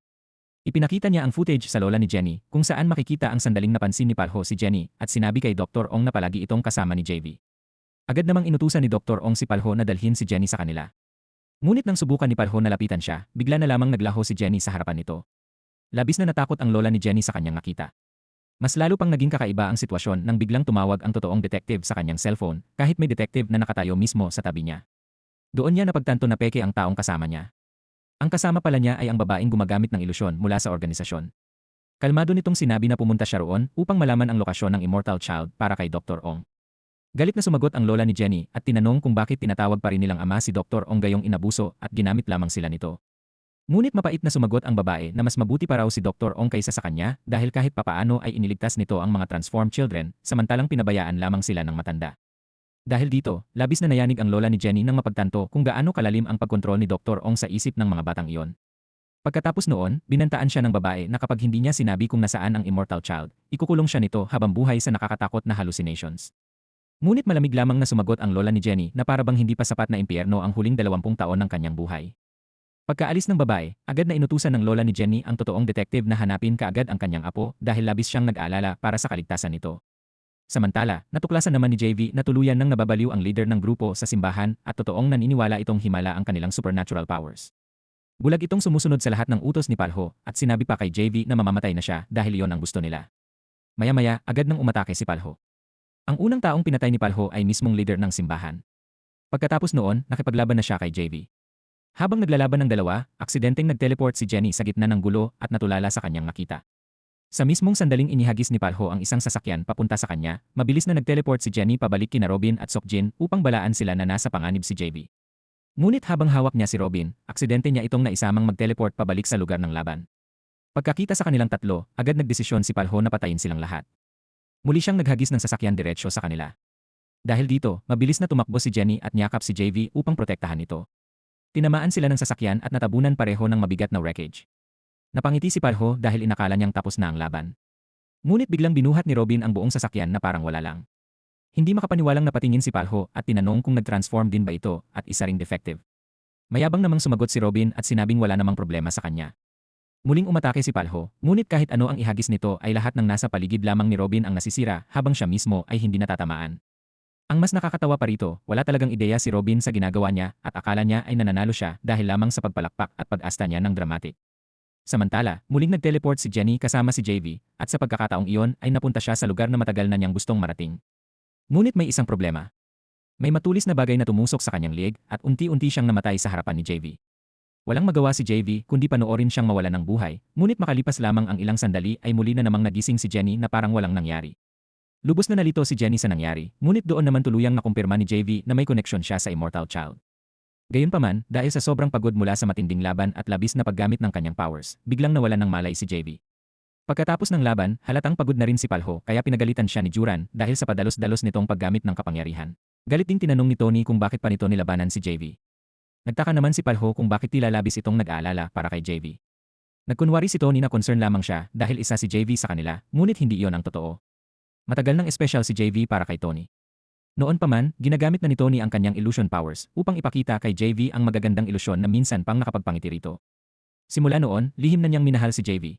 Ipinakita niya ang footage sa lola ni Jenny kung saan makikita ang sandaling napansin ni Palho si Jenny at sinabi kay Dr. Ong na palagi itong kasama ni JV. Agad namang inutusan ni Dr. Ong si Palho na dalhin si Jenny sa kanila. Ngunit nang subukan ni Palho na lapitan siya, bigla na lamang naglaho si Jenny sa harapan nito. Labis na natakot ang lola ni Jenny sa kanyang nakita. Mas lalo pang naging kakaiba ang sitwasyon nang biglang tumawag ang totoong detective sa kanyang cellphone kahit may detective na nakatayo mismo sa tabi niya. Doon niya napagtanto na peke ang taong kasama niya. Ang kasama pala niya ay ang babaeng gumagamit ng ilusyon mula sa organisasyon. Kalmado nitong sinabi na pumunta siya roon upang malaman ang lokasyon ng Immortal Child para kay Dr. Ong. Galit na sumagot ang lola ni Jenny at tinanong kung bakit tinatawag pa rin nilang ama si Dr. Ong gayong inabuso at ginamit lamang sila nito. Ngunit mapait na sumagot ang babae na mas mabuti pa raw si Dr. Ong kaysa sa kanya dahil kahit papaano ay iniligtas nito ang mga transformed children samantalang pinabayaan lamang sila ng matanda. Dahil dito, labis na nayanig ang lola ni Jenny nang mapagtanto kung gaano kalalim ang pagkontrol ni Dr. Ong sa isip ng mga batang iyon. Pagkatapos noon, binantaan siya ng babae na kapag hindi niya sinabi kung nasaan ang Immortal Child, ikukulong siya nito habang buhay sa nakakatakot na hallucinations. Ngunit malamig lamang na sumagot ang lola ni Jenny na para bang hindi pa sapat na impyerno ang huling 20 taon ng kanyang buhay. Pagkaalis ng babae, agad na inutusan ng lola ni Jenny ang totoong detective na hanapin kaagad ang kanyang apo dahil labis siyang nag-aalala para sa kaligtasan nito. Samantala, natuklasan naman ni JV na tuluyan nang nababaliw ang leader ng grupo sa simbahan at totoong naniniwala itong himala ang kanilang supernatural powers. Bulag itong sumusunod sa lahat ng utos ni Palho at sinabi pa kay JV na mamamatay na siya dahil iyon ang gusto nila. Maya-maya, agad nang umatake si Palho. Ang unang taong pinatay ni Palho ay mismong leader ng simbahan. Pagkatapos noon, nakipaglaban na siya kay JV. Habang naglalaban ng dalawa, aksidenteng nag-teleport si Jenny sa gitna ng gulo at natulala sa kanyang nakita. Sa mismong sandaling inihagis ni Palho ang isang sasakyan papunta sa kanya, mabilis na nag-teleport si Jenny pabalik kina Robin at Sokjin upang balaan sila na nasa panganib si JV. Ngunit habang hawak niya si Robin, aksidente niya itong naisamang mag-teleport pabalik sa lugar ng laban. Pagkakita sa kanilang tatlo, agad nagdesisyon si Palho na patayin silang lahat. Muli siyang naghagis ng sasakyan diretsyo sa kanila. Dahil dito, mabilis na tumakbo si Jenny at niyakap si JV upang protektahan ito. Tinamaan sila ng sasakyan at natabunan pareho ng mabigat na wreckage. Napangiti si Palho dahil inakala niyang tapos na ang laban. Ngunit biglang binuhat ni Robin ang buong sasakyan na parang wala lang. Hindi makapaniwalang napatingin si Palho at tinanong kung nag-transform din ba ito at isa ring defective. Mayabang namang sumagot si Robin at sinabing wala namang problema sa kanya. Muling umatake si Palho, ngunit kahit ano ang ihagis nito ay lahat ng nasa paligid lamang ni Robin ang nasisira habang siya mismo ay hindi natatamaan. Ang mas nakakatawa pa rito, wala talagang ideya si Robin sa ginagawa niya at akala niya ay nananalo siya dahil lamang sa pagpalakpak at pag-asta niya ng dramatic. Samantala, muling nag-teleport si Jenny kasama si JV at sa pagkakataong iyon ay napunta siya sa lugar na matagal na niyang gustong marating. Ngunit may isang problema. May matulis na bagay na tumusok sa kanyang leeg at unti-unti siyang namatay sa harapan ni JV. Walang magawa si JV kundi panoorin siyang mawalan ng buhay, ngunit makalipas lamang ang ilang sandali ay muli na namang nagising si Jenny na parang walang nangyari. Lubos na nalito si Jenny sa nangyari, ngunit doon naman tuluyang nakumpirma ni JV na may koneksyon siya sa Immortal Child. Gayunpaman, dahil sa sobrang pagod mula sa matinding laban at labis na paggamit ng kanyang powers, biglang nawalan ng malay si JV. Pagkatapos ng laban, halatang pagod na rin si Palho kaya pinagalitan siya ni Juran dahil sa padalos-dalos nitong paggamit ng kapangyarihan. Galit din tinanong ni Tony kung bakit pa nito nilabanan si JV. Nagtaka naman si Palho kung bakit tila labis itong nag-aalala para kay JV. Nagkunwari si Tony na concern lamang siya dahil isa si JV sa kanila, ngunit hindi iyon ang totoo. Matagal ng espesyal si JV para kay Tony. Noon pa man, ginagamit na ni Tony ang kanyang illusion powers upang ipakita kay JV ang magagandang ilusyon na minsan pang nakapagpangiti rito. Simula noon, lihim na niyang minahal si JV.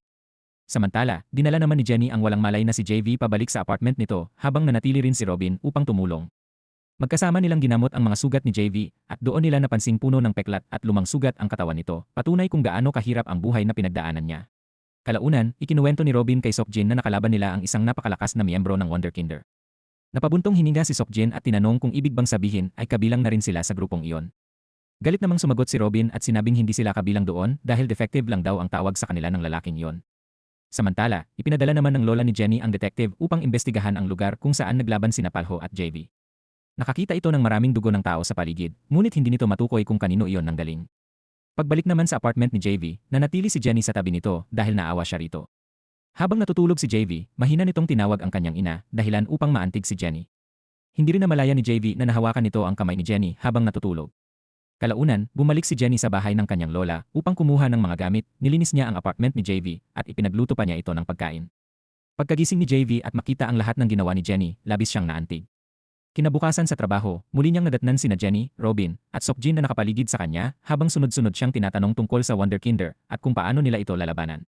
Samantala, dinala naman ni Jenny ang walang malay na si JV pabalik sa apartment nito habang nanatili rin si Robin upang tumulong. Magkasama nilang ginamot ang mga sugat ni JV at doon nila napansing puno ng peklat at lumang sugat ang katawan nito, patunay kung gaano kahirap ang buhay na pinagdaanan niya. Kalaunan, ikinuwento ni Robin kay Sokjin na nakalaban nila ang isang napakalakas na miyembro ng Wonderkinder. Napabuntong hininga si Sokjin at tinanong kung ibig bang sabihin ay kabilang na rin sila sa grupong iyon. Galit namang sumagot si Robin at sinabing hindi sila kabilang doon dahil defective lang daw ang tawag sa kanila ng lalaking iyon. Samantala, ipinadala naman ng lola ni Jenny ang detective upang imbestigahan ang lugar kung saan naglaban sina Palho at JV. Nakakita ito ng maraming dugo ng tao sa paligid, ngunit hindi nito matukoy kung kanino iyon nanggaling. Pagbalik naman sa apartment ni JV, nanatili si Jenny sa tabi nito dahil naawa siya rito. Habang natutulog si JV, mahina nitong tinawag ang kanyang ina, dahilan upang maantig si Jenny. Hindi rin namalaya ni JV na nahawakan nito ang kamay ni Jenny habang natutulog. Kalaunan, bumalik si Jenny sa bahay ng kanyang lola upang kumuha ng mga gamit, nilinis niya ang apartment ni JV at ipinagluto pa niya ito ng pagkain. Pagkagising ni JV at makita ang lahat ng ginawa ni Jenny, labis siyang naantig. Kinabukasan sa trabaho, muli niyang nadatnan sina Jenny, Robin, at Seokjin na nakapaligid sa kanya habang sunod-sunod siyang tinatanong tungkol sa Wonderkinder at kung paano nila ito lalabanan.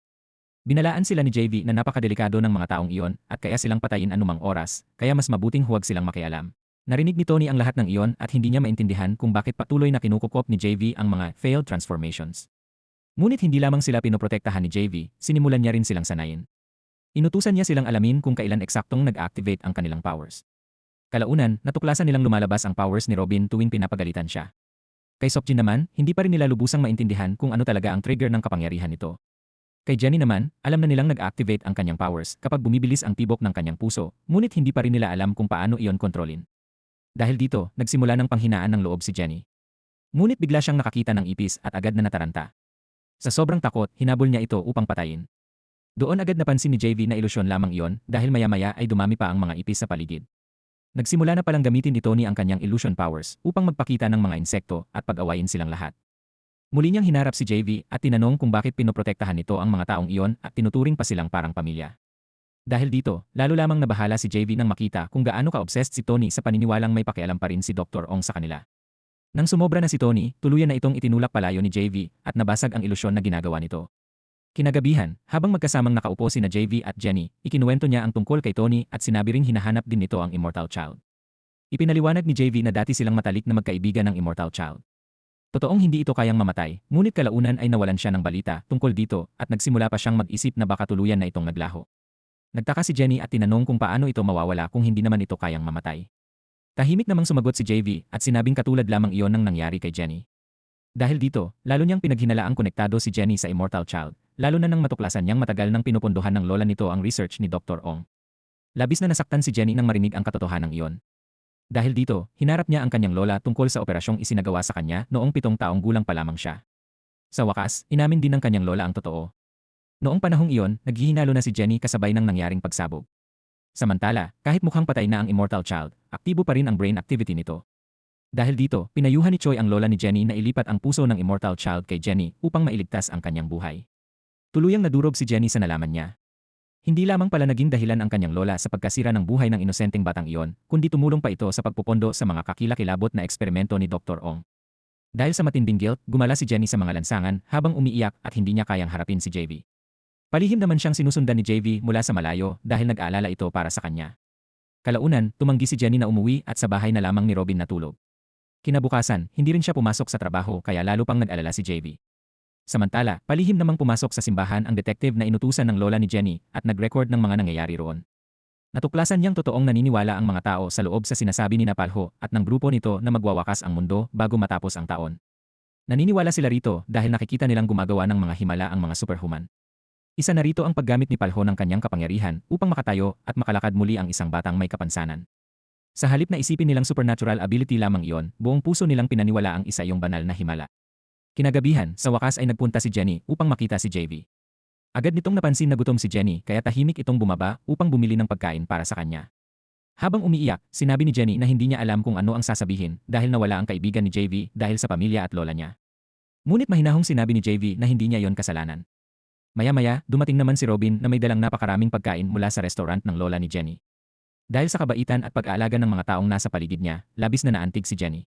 Binalaan sila ni JV na napakadelikado ng mga taong iyon at kaya silang patayin anumang oras, kaya mas mabuting huwag silang makialam. Narinig ni Tony ang lahat ng iyon at hindi niya maintindihan kung bakit patuloy na kinukukop ni JV ang mga failed transformations. Ngunit hindi lamang sila pinoprotektahan ni JV, sinimulan niya rin silang sanayin. Inutusan niya silang alamin kung kailan eksaktong nag-activate ang kanilang powers. Kalaunan, natuklasan nilang lumalabas ang powers ni Robin tuwing pinapagalitan siya. Kay Seokjin naman, hindi pa rin nila lubusang maintindihan kung ano talaga ang trigger ng kapangyarihan nito. Kay Jenny naman, alam na nilang nag-activate ang kanyang powers kapag bumibilis ang tibok ng kanyang puso, ngunit hindi pa rin nila alam kung paano iyon kontrolin. Dahil dito, nagsimula ng panghinaan ng loob si Jenny. Ngunit bigla siyang nakakita ng ipis at agad na nataranta. Sa sobrang takot, hinabol niya ito upang patayin. Doon agad napansin ni JV na ilusyon lamang iyon dahil maya-maya ay dumami pa ang mga ipis sa paligid. Nagsimula na palang gamitin ni Tony ang kanyang illusion powers upang magpakita ng mga insekto at pag-awayin silang lahat. Muli niyang hinarap si JV at tinanong kung bakit pinoprotektahan nito ang mga taong iyon at tinuturing pa silang parang pamilya. Dahil dito, lalo lamang nabahala si JV nang makita kung gaano ka-obsessed si Tony sa paniniwalang may pakialam pa rin si Dr. Ong sa kanila. Nang sumobra na si Tony, tuluyan na itong itinulak palayo ni JV at nabasag ang ilusyon na ginagawa nito. Kinagabihan, habang magkasamang nakaupo sina JV at Jenny, ikinuwento niya ang tungkol kay Tony at sinabi ring hinahanap din nito ang Immortal Child. Ipinaliwanag ni JV na dati silang matalik na magkaibigan ng Immortal Child. Totoong hindi ito kayang mamatay, ngunit kalaunan ay nawalan siya ng balita tungkol dito at nagsimula pa siyang mag-isip na baka tuluyan na itong naglaho. Nagtaka si Jenny at tinanong kung paano ito mawawala kung hindi naman ito kayang mamatay. Tahimik namang sumagot si JV at sinabing katulad lamang iyon ng nangyari kay Jenny. Dahil dito, lalo niyang pinaghinalaang konektado si Jenny sa Immortal Child, lalo na nang matuklasan niyang matagal nang pinupunduhan ng lola nito ang research ni Dr. Ong. Labis na nasaktan si Jenny nang marinig ang katotohanan iyon. Dahil dito, hinarap niya ang kanyang lola tungkol sa operasyong isinagawa sa kanya noong 7 taong gulang pa lamang siya. Sa wakas, inamin din ng kanyang lola ang totoo. Noong panahong iyon, naghihinalo na si Jenny kasabay ng nangyaring pagsabog. Samantala, kahit mukhang patay na ang Immortal Child, aktibo pa rin ang brain activity nito. Dahil dito, pinayuhan ni Choi ang lola ni Jenny na ilipat ang puso ng Immortal Child kay Jenny upang mailigtas ang kanyang buhay. Tuluyang nadurog si Jenny sa nalaman niya. Hindi lamang pala naging dahilan ang kanyang lola sa pagkasira ng buhay ng inosenteng batang iyon, kundi tumulong pa ito sa pagpupondo sa mga kakilakilabot na eksperimento ni Dr. Ong. Dahil sa matinding guilt, gumala si Jenny sa mga lansangan habang umiiyak at hindi niya kayang harapin si JV. Palihim naman siyang sinusundan ni JV mula sa malayo dahil nag-aalala ito para sa kanya. Kalaunan, tumanggi si Jenny na umuwi at sa bahay na lamang ni Robin natulog. Kinabukasan, hindi rin siya pumasok sa trabaho kaya lalo pang nag-alala si JV. Samantala, palihim namang pumasok sa simbahan ang detective na inutusan ng lola ni Jenny at nag-record ng mga nangyayari roon. Natuklasan niyang totoong naniniwala ang mga tao sa loob sa sinasabi ni Napalho at ng grupo nito na magwawakas ang mundo bago matapos ang taon. Naniniwala sila rito dahil nakikita nilang gumagawa ng mga himala ang mga superhuman. Isa na rito ang paggamit ni Palho ng kanyang kapangyarihan upang makatayo at makalakad muli ang isang batang may kapansanan. Sa halip na isipin nilang supernatural ability lamang iyon, buong puso nilang pinaniwala ang isa iyong banal na himala. Kinagabihan, sa wakas ay nagpunta si Jenny upang makita si JV. Agad nitong napansin na gutom si Jenny kaya tahimik itong bumaba upang bumili ng pagkain para sa kanya. Habang umiiyak, sinabi ni Jenny na hindi niya alam kung ano ang sasabihin dahil nawala ang kaibigan ni JV dahil sa pamilya at lola niya. Ngunit mahinahong sinabi ni JV na hindi niya yon kasalanan. Maya-maya, dumating naman si Robin na may dalang napakaraming pagkain mula sa restaurant ng lola ni Jenny. Dahil sa kabaitan at pag-aalaga ng mga taong nasa paligid niya, labis na naantig si Jenny.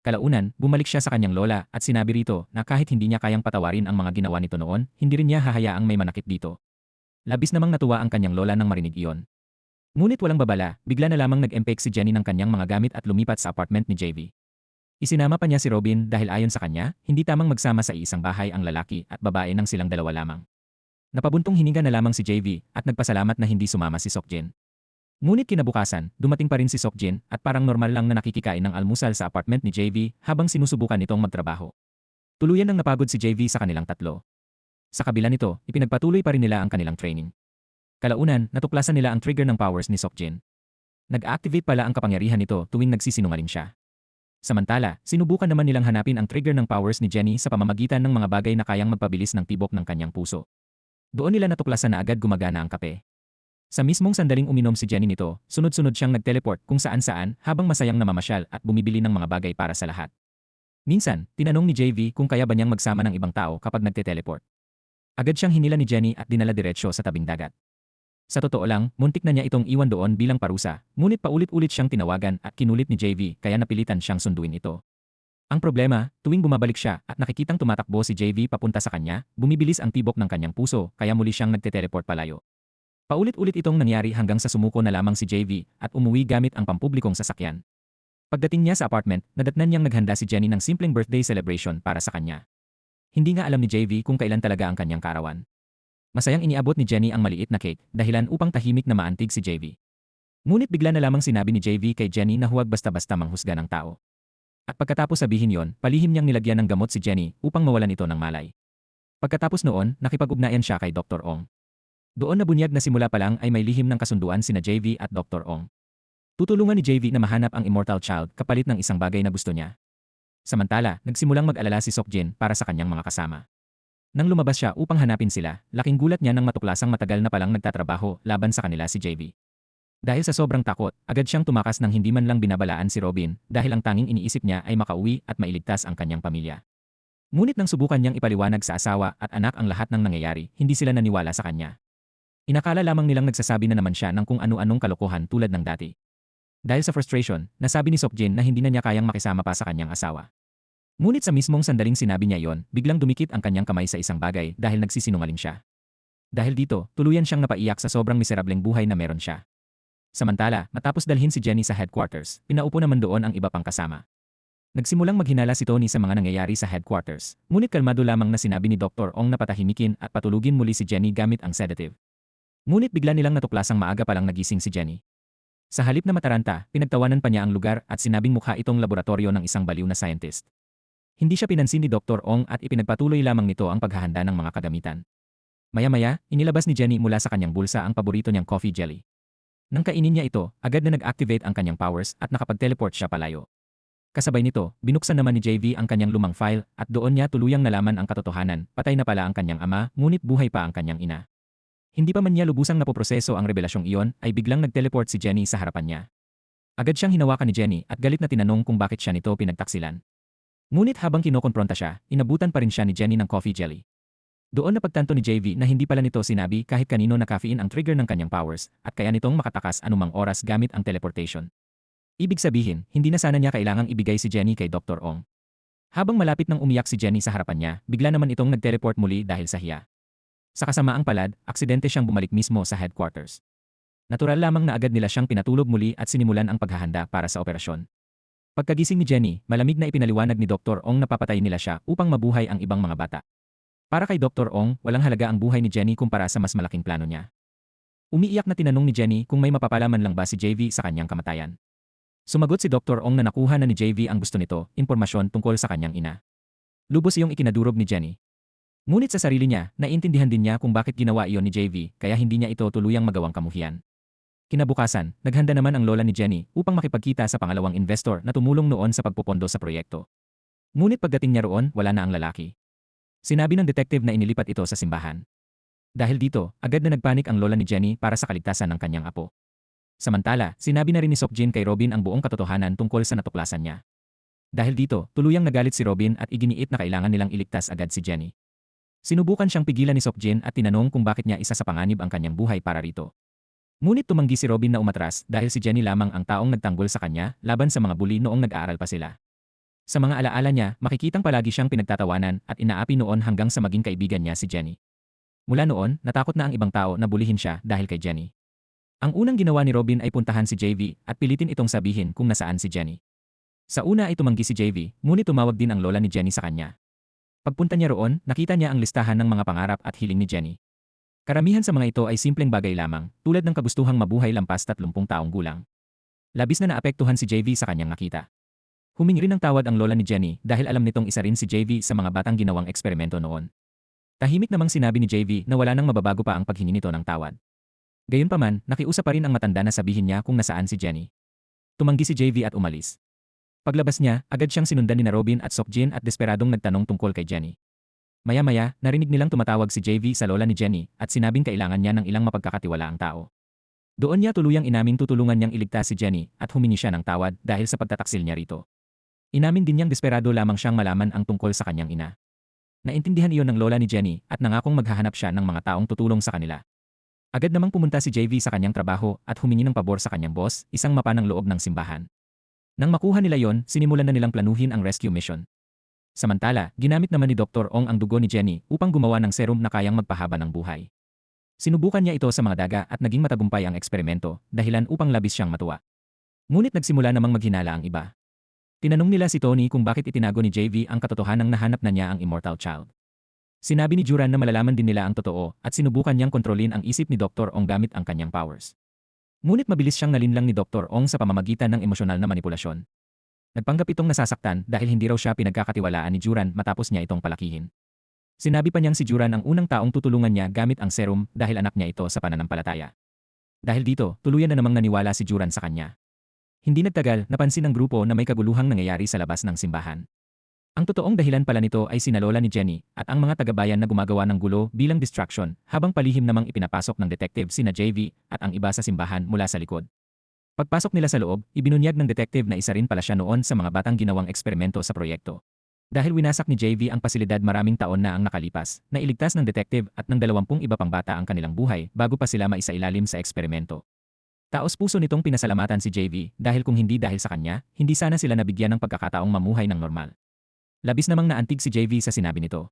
Kalaunan, bumalik siya sa kanyang lola at sinabi rito na kahit hindi niya kayang patawarin ang mga ginawa nito noon, hindi rin niya hahayaang may manakit dito. Labis namang natuwa ang kanyang lola nang marinig iyon. Ngunit walang babala, bigla na lamang nag-empake si Jenny ng kanyang mga gamit at lumipat sa apartment ni JV. Isinama pa niya si Robin dahil ayon sa kanya, hindi tamang magsama sa isang bahay ang lalaki at babae nang silang dalawa lamang. Napabuntong hininga na lamang si JV at nagpasalamat na hindi sumama si Seokjin. Ngunit kinabukasan, dumating pa rin si Seokjin at parang normal lang na nakikikain ng almusal sa apartment ni JV habang sinusubukan nitong magtrabaho. Tuluyan nang napagod si JV sa kanilang tatlo. Sa kabila nito, ipinagpatuloy pa rin nila ang kanilang training. Kalaunan, natuklasan nila ang trigger ng powers ni Seokjin. Nag-activate pala ang kapangyarihan nito tuwing nagsisinungaling siya. Samantala, sinubukan naman nilang hanapin ang trigger ng powers ni Jenny sa pamamagitan ng mga bagay na kayang magpabilis ng tibok ng kanyang puso. Doon nila natuklasan na agad gumagana ang kape. Sa mismong sandaling uminom si Jenny nito, sunod-sunod siyang nag-teleport kung saan-saan habang masayang namamasyal at bumibili ng mga bagay para sa lahat. Minsan, tinanong ni JV kung kaya ba niyang magsama ng ibang tao kapag nagte-teleport. Agad siyang hinila ni Jenny at dinala diretsyo sa tabing dagat. Sa totoo lang, muntik na niya itong iwan doon bilang parusa, ngunit paulit-ulit siyang tinawagan at kinulit ni JV kaya napilitan siyang sunduin ito. Ang problema, tuwing bumabalik siya at nakikitang tumatakbo si JV papunta sa kanya, bumibilis ang tibok ng kanyang puso kaya muli siyang nagte-teleport palayo. Paulit-ulit itong nangyari hanggang sa sumuko na lamang si JV at umuwi gamit ang pampublikong sasakyan. Pagdating niya sa apartment, nadatnan niyang naghanda si Jenny ng simpleng birthday celebration para sa kanya. Hindi nga alam ni JV kung kailan talaga ang kanyang kaarawan. Masayang iniabot ni Jenny ang maliit na cake dahilan upang tahimik na maantig si JV. Ngunit bigla na lamang sinabi ni JV kay Jenny na huwag basta-basta manghusga ng tao. At pagkatapos sabihin yon, palihim niyang nilagyan ng gamot si Jenny upang mawalan ito ng malay. Pagkatapos noon, nakipag-ugnayan siya kay Dr. Ong. Doon na bunyag na simula pa lang ay may lihim ng kasunduan sina JV at Dr. Ong. Tutulungan ni JV na mahanap ang immortal child kapalit ng isang bagay na gusto niya. Samantala, nagsimulang mag-alala si Seokjin para sa kanyang mga kasama. Nang lumabas siya upang hanapin sila, laking gulat niya nang matuklasang matagal na palang nagtatrabaho laban sa kanila si JV. Dahil sa sobrang takot, agad siyang tumakas nang hindi man lang binabalaan si Robin dahil ang tanging iniisip niya ay makauwi at mailigtas ang kanyang pamilya. Ngunit nang subukan niyang ipaliwanag sa asawa at anak ang lahat ng nangyayari, hindi sila naniwala sa kanya. Inakala lamang nilang nagsasabi na naman siya ng kung ano-anong kalokohan tulad ng dati. Dahil sa frustration, nasabi ni Seokjin na hindi na niya kayang makisama pa sa kanyang asawa. Ngunit sa mismong sandaling sinabi niya yon, biglang dumikit ang kanyang kamay sa isang bagay dahil nagsisinungaling siya. Dahil dito, tuluyan siyang napaiyak sa sobrang miserableng buhay na meron siya. Samantala, matapos dalhin si Jenny sa headquarters, pinaupo naman doon ang iba pang kasama. Nagsimulang maghinala si Tony sa mga nangyayari sa headquarters, ngunit kalmado lamang na sinabi ni Dr. Ong na patahimikin at patulugin muli si Jenny gamit ang sedative. Ngunit bigla nilang natuklasang maaga pa lang nagising si Jenny. Sa halip na mataranta, pinagtawanan pa niya ang lugar at sinabing mukha itong laboratorio ng isang baliw na scientist. Hindi siya pinansin ni Dr. Ong at ipinagpatuloy lamang nito ang paghahanda ng mga kagamitan. Maya-maya, inilabas ni Jenny mula sa kanyang bulsa ang paborito niyang coffee jelly. Nang kainin niya ito, agad na nag-activate ang kanyang powers at nakapag-teleport siya palayo. Kasabay nito, binuksan naman ni JV ang kanyang lumang file at doon niya tuluyang nalaman ang katotohanan, patay na pala ang kanyang ama, ngunit buhay pa ang kanyang ina. Hindi pa man niya lubusang napoproseso ang revelasyong iyon ay biglang nag-teleport si Jenny sa harapan niya. Agad siyang hinawakan ni Jenny at galit na tinanong kung bakit siya nito pinagtaksilan. Ngunit habang kinokonpronta siya, inabutan pa rin siya ni Jenny ng coffee jelly. Doon napagtanto ni JV na hindi pala nito sinabi kahit kanino na caffeine ang trigger ng kanyang powers at kaya nitong makatakas anumang oras gamit ang teleportation. Ibig sabihin, hindi na sana niya kailangang ibigay si Jenny kay Dr. Ong. Habang malapit nang umiyak si Jenny sa harapan niya, bigla naman itong nag-teleport muli dahil sa hiya. Sa kasamaang palad, aksidente siyang bumalik mismo sa headquarters. Natural lamang na agad nila siyang pinatulog muli at sinimulan ang paghahanda para sa operasyon. Pagkagising ni Jenny, malamig na ipinaliwanag ni Dr. Ong na papatayin nila siya upang mabuhay ang ibang mga bata. Para kay Dr. Ong, walang halaga ang buhay ni Jenny kumpara sa mas malaking plano niya. Umiiyak na tinanong ni Jenny kung may mapapalaman lang ba si JV sa kanyang kamatayan. Sumagot si Dr. Ong na nakuha na ni JV ang gusto nito, impormasyon tungkol sa kanyang ina. Lubos iyong ikinadurog ni Jenny. Ngunit sa sarili niya, naiintindihan din niya kung bakit ginawa iyon ni JV kaya hindi niya ito tuluyang magawang kamuhian. Kinabukasan, naghanda naman ang lola ni Jenny upang makipagkita sa pangalawang investor na tumulong noon sa pagpupondo sa proyekto. Ngunit pagdating niya roon, wala na ang lalaki. Sinabi ng detective na inilipat ito sa simbahan. Dahil dito, agad na nagpanik ang lola ni Jenny para sa kaligtasan ng kanyang apo. Samantala, sinabi na rin ni Seokjin kay Robin ang buong katotohanan tungkol sa natuklasan niya. Dahil dito, tuluyang nagalit si Robin at iginiit na kailangan nilang iligtas agad si Jenny. Sinubukan siyang pigilan ni Seokjin at tinanong kung bakit niya isa sa panganib ang kanyang buhay para rito. Ngunit tumanggi si Robin na umatras dahil si Jenny lamang ang taong nagtanggol sa kanya laban sa mga bully noong nag-aaral pa sila. Sa mga alaala niya, makikitang palagi siyang pinagtatawanan at inaapi noon hanggang sa maging kaibigan niya si Jenny. Mula noon, natakot na ang ibang tao na bulihin siya dahil kay Jenny. Ang unang ginawa ni Robin ay puntahan si JV at pilitin itong sabihin kung nasaan si Jenny. Sa una ay tumanggi si JV, ngunit tumawag din ang lola ni Jenny sa kanya. Pagpunta niya roon, nakita niya ang listahan ng mga pangarap at hiling ni Jenny. Karamihan sa mga ito ay simpleng bagay lamang, tulad ng kagustuhang mabuhay lampas 30 taong gulang. Labis na naapektuhan si JV sa kanyang nakita. Humingi rin ng tawad ang lola ni Jenny dahil alam nitong isa rin si JV sa mga batang ginawang eksperimento noon. Tahimik namang sinabi ni JV na wala nang mababago pa ang paghingi nito ng tawad. Gayunpaman, nakiusap pa rin ang matanda na sabihin niya kung nasaan si Jenny. Tumanggi si JV at umalis. Paglabas niya, agad siyang sinundan ni Robin at Seokjin at desperadong nagtanong tungkol kay Jenny. Maya-maya, narinig nilang tumatawag si JV sa lola ni Jenny at sinabing kailangan niya ng ilang mapagkakatiwalaang tao. Doon niya tuluyang inaming tutulungan niyang iligtas si Jenny at humingi siya ng tawad dahil sa pagtataksil niya rito. Inamin din niyang desperado lamang siyang malaman ang tungkol sa kanyang ina. Naintindihan iyon ng lola ni Jenny at nangakong maghahanap siya ng mga taong tutulong sa kanila. Agad namang pumunta si JV sa kanyang trabaho at humingi ng pabor sa kanyang boss, isang mapa ng loob ng simbahan. Nang makuha nila yon, sinimulan na nilang planuhin ang rescue mission. Samantala, ginamit naman ni Dr. Ong ang dugo ni Jenny upang gumawa ng serum na kayang magpahaba ng buhay. Sinubukan niya ito sa mga daga at naging matagumpay ang eksperimento, dahilan upang labis siyang matuwa. Ngunit nagsimula namang maghinala ang iba. Tinanong nila si Tony kung bakit itinago ni JV ang katotohanang nahanap na niya ang immortal child. Sinabi ni Juran na malalaman din nila ang totoo at sinubukan niyang kontrolin ang isip ni Dr. Ong gamit ang kanyang powers. Ngunit mabilis siyang nalinlang ni Dr. Ong sa pamamagitan ng emosyonal na manipulasyon. Nagpanggap itong nasasaktan dahil hindi raw siya pinagkakatiwalaan ni Juran matapos niya itong palakihin. Sinabi pa niyang si Juran ang unang taong tutulungan niya gamit ang serum dahil anak niya ito sa pananampalataya. Dahil dito, tuluyan na namang naniwala si Juran sa kanya. Hindi nagtagal, napansin ng grupo na may kaguluhang nangyayari sa labas ng simbahan. Ang totoong dahilan pala nito ay sina Lola ni Jenny at ang mga tagabayan na gumagawa ng gulo bilang distraction habang palihim namang ipinapasok ng detective sina JV at ang iba sa simbahan mula sa likod. Pagpasok nila sa loob, ibinunyag ng detective na isa rin pala siya noon sa mga batang ginawang eksperimento sa proyekto. Dahil winasak ni JV ang pasilidad maraming taon na ang nakalipas, nailigtas ng detective at ng 20 iba pang bata ang kanilang buhay bago pa sila maisailalim sa eksperimento. Taos-puso nitong pinasalamatan si JV dahil kung hindi dahil sa kanya, hindi sana sila nabigyan ng pagkakataong mamuhay ng normal. Labis namang naantig si JV sa sinabi nito.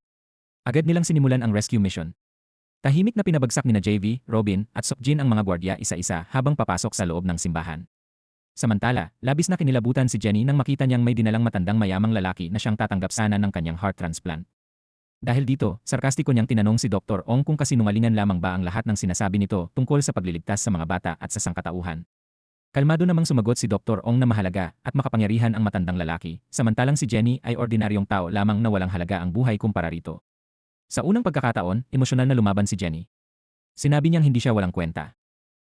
Agad nilang sinimulan ang rescue mission. Tahimik na pinabagsak nina JV, Robin at Sokjin ang mga gwardiya isa-isa habang papasok sa loob ng simbahan. Samantala, labis na kinilabutan si Jenny nang makita niyang may dinalang matandang mayamang lalaki na siyang tatanggap sana ng kanyang heart transplant. Dahil dito, sarkastiko niyang tinanong si Dr. Ong kung kasinungalingan lamang ba ang lahat ng sinasabi nito tungkol sa pagliligtas sa mga bata at sa sangkatauhan. Kalmado namang sumagot si Dr. Ong na mahalaga at makapangyarihan ang matandang lalaki, samantalang si Jenny ay ordinaryong tao lamang na walang halaga ang buhay kumpara rito. Sa unang pagkakataon, emosyonal na lumaban si Jenny. Sinabi niyang hindi siya walang kwenta.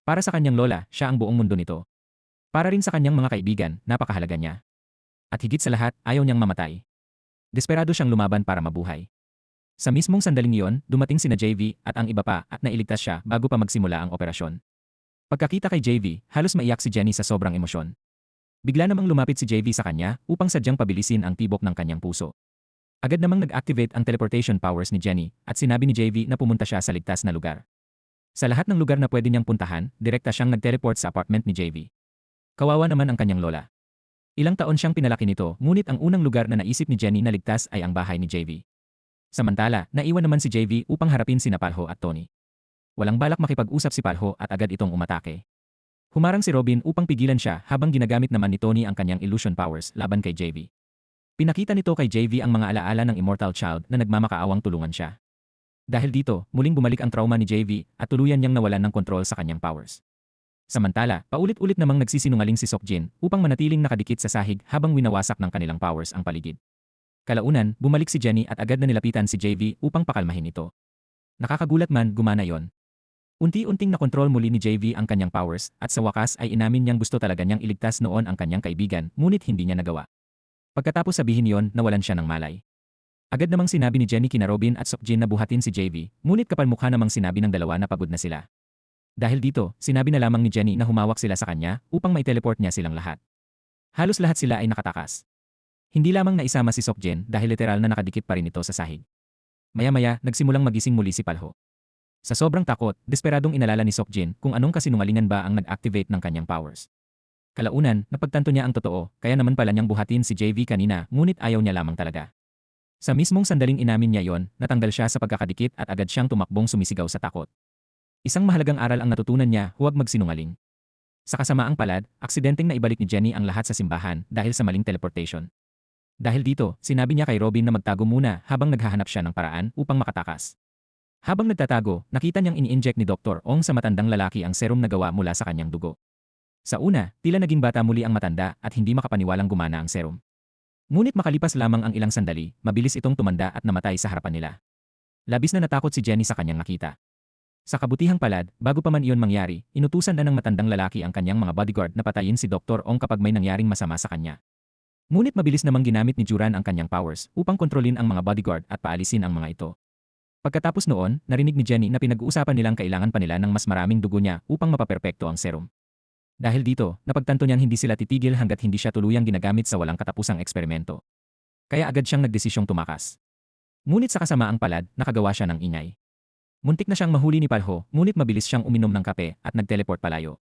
Para sa kanyang lola, siya ang buong mundo nito. Para rin sa kanyang mga kaibigan, napakahalaga niya. At higit sa lahat, ayaw niyang mamatay. Desperado siyang lumaban para mabuhay. Sa mismong sandaling iyon, dumating sina JV at ang iba pa at nailigtas siya bago pa magsimula ang operasyon. Pagkakita kay JV, halos maiyak si Jenny sa sobrang emosyon. Bigla namang lumapit si JV sa kanya upang sadyang pabilisin ang tibok ng kanyang puso. Agad namang nag-activate ang teleportation powers ni Jenny at sinabi ni JV na pumunta siya sa ligtas na lugar. Sa lahat ng lugar na pwede niyang puntahan, direkta siyang nag-teleport sa apartment ni JV. Kawawa naman ang kanyang lola. Ilang taon siyang pinalaki nito, ngunit ang unang lugar na naisip ni Jenny na ligtas ay ang bahay ni JV. Samantala, naiwan naman si JV upang harapin sina Palho at Tony. Walang balak makipag-usap si Palho at agad itong umatake. Humarang si Robin upang pigilan siya habang ginagamit naman ni Tony ang kanyang illusion powers laban kay JV. Pinakita nito kay JV ang mga alaala ng immortal child na nagmamakaawang tulungan siya. Dahil dito, muling bumalik ang trauma ni JV at tuluyan niyang nawalan ng kontrol sa kanyang powers. Samantala, paulit-ulit namang nagsisinungaling si Sokjin upang manatiling nakadikit sa sahig habang winawasak ng kanilang powers ang paligid. Kalaunan, bumalik si Jenny at agad na nilapitan si JV upang pakalmahin ito. Nakakagulat man, gumana yon. Unti-unting nakontrol muli ni JV ang kanyang powers at sa wakas ay inamin niyang gusto talaga niyang iligtas noon ang kanyang kaibigan ngunit hindi niya nagawa. Pagkatapos sabihin yon, nawalan siya ng malay. Agad namang sinabi ni Jenny kina Robin at Sokjin na buhatin si JV, ngunit kapalmukha namang sinabi ng dalawa na pagod na sila. Dahil dito, sinabi na lamang ni Jenny na humawak sila sa kanya upang mai-teleport niya silang lahat. Halos lahat sila ay nakatakas. Hindi lamang naisama si Sokjin dahil literal na nakadikit pa rin ito sa sahig. Maya-maya, nagsimulang magising muli si Palho. Sa sobrang takot, desperadong inalala ni Sokjin kung anong kasinungalingan ba ang nag-activate ng kanyang powers. Kalaunan, napagtanto niya ang totoo, kaya naman pala niyang buhatin si JV kanina ngunit ayaw niya lamang talaga. Sa mismong sandaling inamin niya yon, natanggal siya sa pagkakadikit at agad siyang tumakbong sumisigaw sa takot. Isang mahalagang aral ang natutunan niya, huwag magsinungaling. Sa kasamaang palad, aksidenteng naibalik ni Jenny ang lahat sa simbahan dahil sa maling teleportation. Dahil dito, sinabi niya kay Robin na magtago muna habang naghahanap siya ng paraan upang makatakas. Habang nagtatago, nakita niyang ini-inject ni Dr. Ong sa matandang lalaki ang serum na gawa mula sa kanyang dugo. Sa una, tila naging bata muli ang matanda at hindi makapaniwalang gumana ang serum. Ngunit makalipas lamang ang ilang sandali, mabilis itong tumanda at namatay sa harapan nila. Labis na natakot si Jenny sa kanyang nakita. Sa kabutihang palad, bago pa man iyon mangyari, inutusan na ng matandang lalaki ang kanyang mga bodyguard na patayin si Dr. Ong kapag may nangyaring masama sa kanya. Ngunit mabilis namang ginamit ni Juran ang kanyang powers upang kontrolin ang mga bodyguard at paalisin ang mga ito. Pagkatapos noon, narinig ni Jenny na pinag-uusapan nilang kailangan pa nila ng mas maraming dugo niya upang mapaperpekto ang serum. Dahil dito, napagtanto niyang hindi sila titigil hanggat hindi siya tuluyang ginagamit sa walang katapusang eksperimento. Kaya agad siyang nagdesisyong tumakas. Ngunit sa kasamaang palad, nakagawa siya ng ingay. Muntik na siyang mahuli ni Palho, ngunit mabilis siyang uminom ng kape at nag-teleport palayo.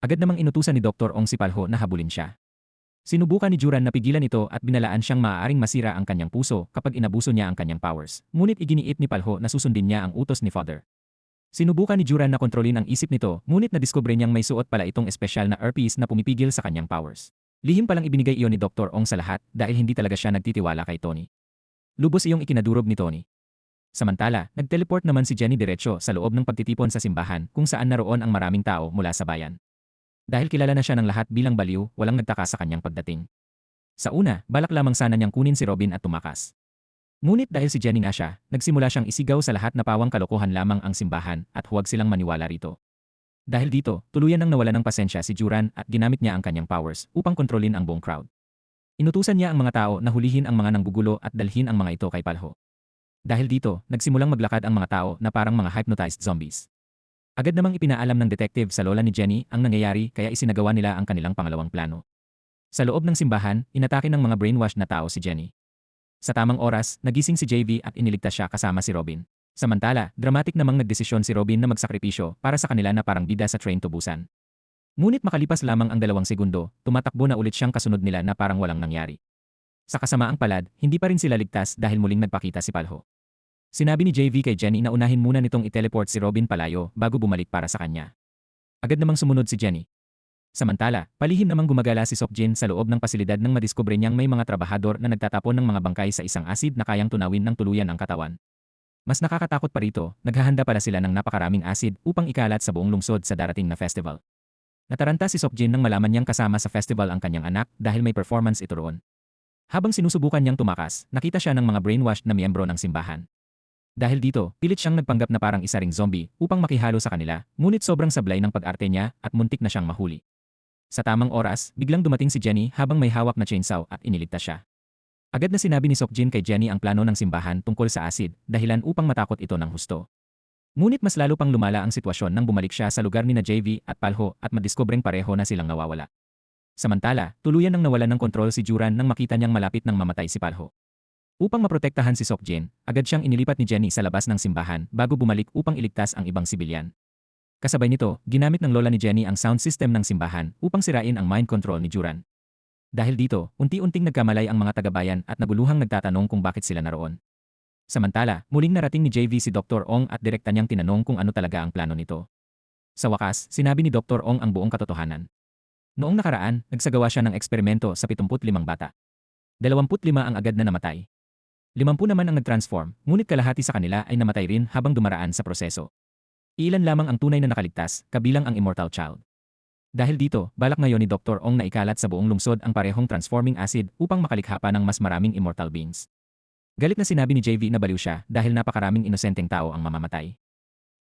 Agad namang inutusan ni Dr. Ong si Palho na habulin siya. Sinubukan ni Juran na pigilan ito at binalaan siyang maaaring masira ang kanyang puso kapag inabuso niya ang kanyang powers, ngunit iginiit ni Palho na susundin niya ang utos ni Father. Sinubukan ni Juran na kontrolin ang isip nito, ngunit nadiskubre niyang may suot pala itong espesyal na earpiece na pumipigil sa kanyang powers. Lihim palang ibinigay iyon ni Dr. Ong sa lahat dahil hindi talaga siya nagtitiwala kay Tony. Lubos iyong ikinadurog ni Tony. Samantala, nag-teleport naman si Jenny diretso sa loob ng pagtitipon sa simbahan kung saan naroon ang maraming tao mula sa bayan. Dahil kilala na siya ng lahat bilang baliw, walang nagtaka sa kanyang pagdating. Sa una, balak lamang sana niyang kunin si Robin at tumakas. Ngunit dahil si Jenny nga siya, nagsimula siyang isigaw sa lahat na pawang kalokohan lamang ang simbahan at huwag silang maniwala rito. Dahil dito, tuluyan nang nawala ng pasensya si Juran at ginamit niya ang kanyang powers upang kontrolin ang buong crowd. Inutusan niya ang mga tao na hulihin ang mga nanggugulo at dalhin ang mga ito kay Palho. Dahil dito, nagsimulang maglakad ang mga tao na parang mga hypnotized zombies. Agad namang ipinaalam ng detective sa lola ni Jenny ang nangyayari kaya isinagawa nila ang kanilang pangalawang plano. Sa loob ng simbahan, inatake ng mga brainwashed na tao si Jenny. Sa tamang oras, nagising si JV at iniligtas siya kasama si Robin. Samantala, dramatic namang nagdesisyon si Robin na magsakripisyo para sa kanila na parang bida sa train to Busan. Ngunit makalipas lamang ang 2 segundo, tumatakbo na ulit siyang kasunod nila na parang walang nangyari. Sa kasamaang palad, hindi pa rin sila ligtas dahil muling nagpakita si Palho. Sinabi ni JV kay Jenny na unahin muna nitong i-teleport si Robin palayo bago bumalik para sa kanya. Agad namang sumunod si Jenny. Samantala, palihim namang gumagala si Seokjin sa loob ng pasilidad nang madiskubre niyang may mga trabahador na nagtatapon ng mga bangkay sa isang asid na kayang tunawin ng tuluyan ang katawan. Mas nakakatakot pa rito, naghahanda pala sila ng napakaraming asid upang ikalat sa buong lungsod sa darating na festival. Nataranta si Seokjin nang malaman niyang kasama sa festival ang kanyang anak dahil may performance ito roon. Habang sinusubukan niyang tumakas, nakita siya ng mga brainwashed na miyembro ng simbahan. Dahil dito, pilit siyang nagpanggap na parang isa ring zombie upang makihalo sa kanila, ngunit sobrang sablay ng pag-arte niya at muntik na siyang mahuli. Sa tamang oras, biglang dumating si Jenny habang may hawak na chainsaw at iniligtas siya. Agad na sinabi ni Seokjin kay Jenny ang plano ng simbahan tungkol sa acid, dahilan upang matakot ito ng husto. Ngunit mas lalo pang lumala ang sitwasyon nang bumalik siya sa lugar ni na JV at Palho at madiskubreng pareho na silang nawawala. Samantala, tuluyan nang nawalan ng kontrol si Juran nang makita niyang malapit nang mamatay si Palho. Upang maprotektahan si Seokjin, agad siyang inilipat ni Jenny sa labas ng simbahan bago bumalik upang iligtas ang ibang sibilyan. Kasabay nito, ginamit ng lola ni Jenny ang sound system ng simbahan upang sirain ang mind control ni Juran. Dahil dito, unti-unting nagkamalay ang mga tagabayan at naguluhang nagtatanong kung bakit sila naroon. Samantala, muling narating ni JV si Dr. Ong at direkta niyang tinanong kung ano talaga ang plano nito. Sa wakas, sinabi ni Dr. Ong ang buong katotohanan. Noong nakaraan, nagsagawa siya ng eksperimento sa 75 bata. 25 ang agad na namatay. 50 naman ang nag-transform, ngunit kalahati sa kanila ay namatay rin habang dumaraan sa proseso. Ilan lamang ang tunay na nakaligtas, kabilang ang immortal child. Dahil dito, balak ngayon ni Dr. Ong na ikalat sa buong lungsod ang parehong transforming acid upang makalikha pa ng mas maraming immortal beings. Galit na sinabi ni JV na baliw siya dahil napakaraming inosenteng tao ang mamamatay.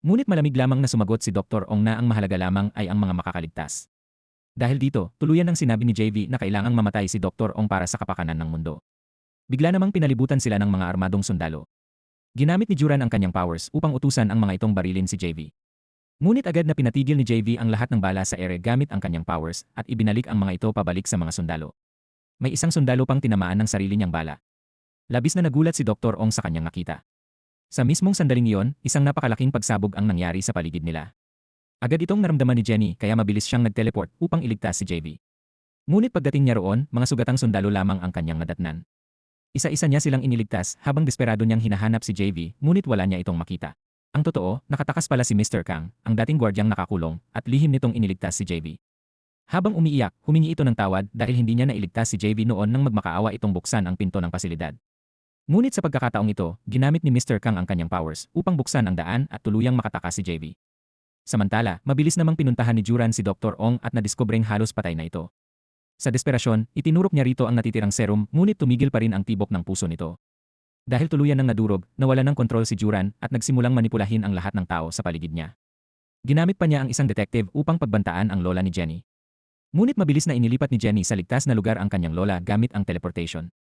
Ngunit malamig lamang na sumagot si Dr. Ong na ang mahalaga lamang ay ang mga makakaligtas. Dahil dito, tuluyan ng sinabi ni JV na kailangang mamatay si Dr. Ong para sa kapakanan ng mundo. Bigla namang pinalibutan sila ng mga armadong sundalo. Ginamit ni Juran ang kanyang powers upang utusan ang mga itong barilin si JV. Ngunit agad na pinatigil ni JV ang lahat ng bala sa ere gamit ang kanyang powers at ibinalik ang mga ito pabalik sa mga sundalo. May isang sundalo pang tinamaan ng sarili niyang bala. Labis na nagulat si Dr. Ong sa kanyang nakita. Sa mismong sandaling iyon, isang napakalaking pagsabog ang nangyari sa paligid nila. Agad itong naramdaman ni Jenny kaya mabilis siyang nag-teleport upang iligtas si JV. Ngunit pagdating niya roon, mga sugatang sundalo lamang ang kanyang nadatnan. Isa-isa niya silang iniligtas habang desperado niyang hinahanap si JV, ngunit wala niya itong makita. Ang totoo, nakatakas pala si Mr. Kang, ang dating gwardyang nakakulong, at lihim nitong iniligtas si JV. Habang umiiyak, humingi ito ng tawad dahil hindi niya nailigtas si JV noon nang magmakaawa itong buksan ang pinto ng pasilidad. Ngunit sa pagkakataong ito, ginamit ni Mr. Kang ang kanyang powers upang buksan ang daan at tuluyang makatakas si JV. Samantala, mabilis namang pinuntahan ni Juran si Dr. Ong at nadiskubreng halos patay na ito. Sa desperasyon, itinurok niya rito ang natitirang serum ngunit tumigil pa rin ang tibok ng puso nito. Dahil tuluyan ng nadurog, nawalan ng kontrol si Juran at nagsimulang manipulahin ang lahat ng tao sa paligid niya. Ginamit pa niya ang isang detective upang pagbantaan ang lola ni Jenny. Ngunit mabilis na inilipat ni Jenny sa ligtas na lugar ang kanyang lola gamit ang teleportation.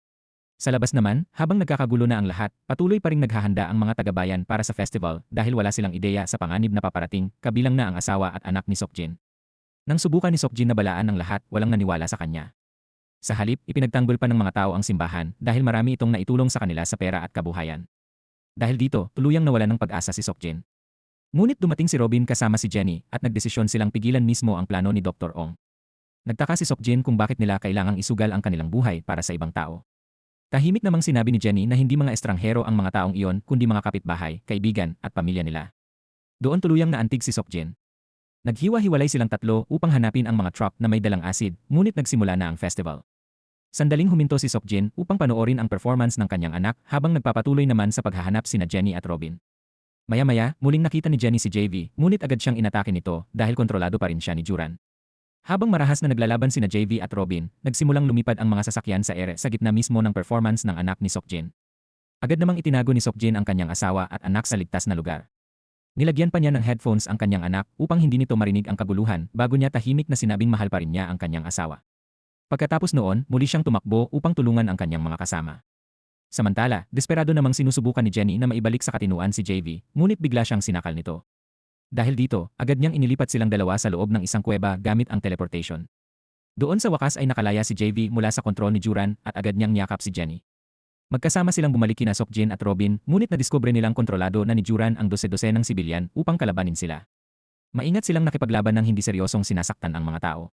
Sa labas naman, habang nagkakagulo na ang lahat, patuloy pa ring naghahanda ang mga tagabayan para sa festival dahil wala silang ideya sa panganib na paparating, kabilang na ang asawa at anak ni Seokjin. Nang subukan ni Seokjin na balaan ng lahat, walang naniwala sa kanya. Sa halip, ipinagtanggol pa ng mga tao ang simbahan dahil marami itong naitulong sa kanila sa pera at kabuhayan. Dahil dito, tuluyang nawalan ng pag-asa si Seokjin. Ngunit dumating si Robin kasama si Jenny at nagdesisyon silang pigilan mismo ang plano ni Dr. Ong. Nagtaka si Sokjin kung bakit nila kailangang isugal ang kanilang buhay para sa ibang tao. Tahimik namang sinabi ni Jenny na hindi mga estranghero ang mga taong iyon kundi mga kapitbahay, kaibigan at pamilya nila. Doon tuluyang naantig si Sokjin. Naghiwa-hiwalay silang tatlo upang hanapin ang mga truck na may dalang acid, ngunit nagsimula na ang festival. Sandaling huminto si Sokjin upang panoorin ang performance ng kanyang anak habang nagpapatuloy naman sa paghahanap sina Jenny at Robin. Maya-maya, muling nakita ni Jenny si JV, ngunit agad siyang inatake nito dahil kontrolado pa rin siya ni Juran. Habang marahas na naglalaban sina JV at Robin, nagsimulang lumipad ang mga sasakyan sa ere sa gitna mismo ng performance ng anak ni Sokjin. Agad namang itinago ni Sokjin ang kanyang asawa at anak sa ligtas na lugar. Nilagyan pa niya ng headphones ang kanyang anak upang hindi nito marinig ang kaguluhan bago niya tahimik na sinabing mahal pa rin niya ang kanyang asawa. Pagkatapos noon, muli siyang tumakbo upang tulungan ang kanyang mga kasama. Samantala, desperado namang sinusubukan ni Jenny na maibalik sa katinuan si JV, ngunit bigla siyang sinakal nito. Dahil dito, agad niyang inilipat silang dalawa sa loob ng isang kuweba gamit ang teleportation. Doon sa wakas ay nakalaya si JV mula sa kontrol ni Juran at agad niyang niyakap si Jenny. Magkasama silang bumalik kina Sokjin at Robin, ngunit nadiskubre nilang kontrolado na ni Juran ang dose-dose ng sibilyan upang kalabanin sila. Maingat silang nakipaglaban ng hindi seryosong sinasaktan ang mga tao.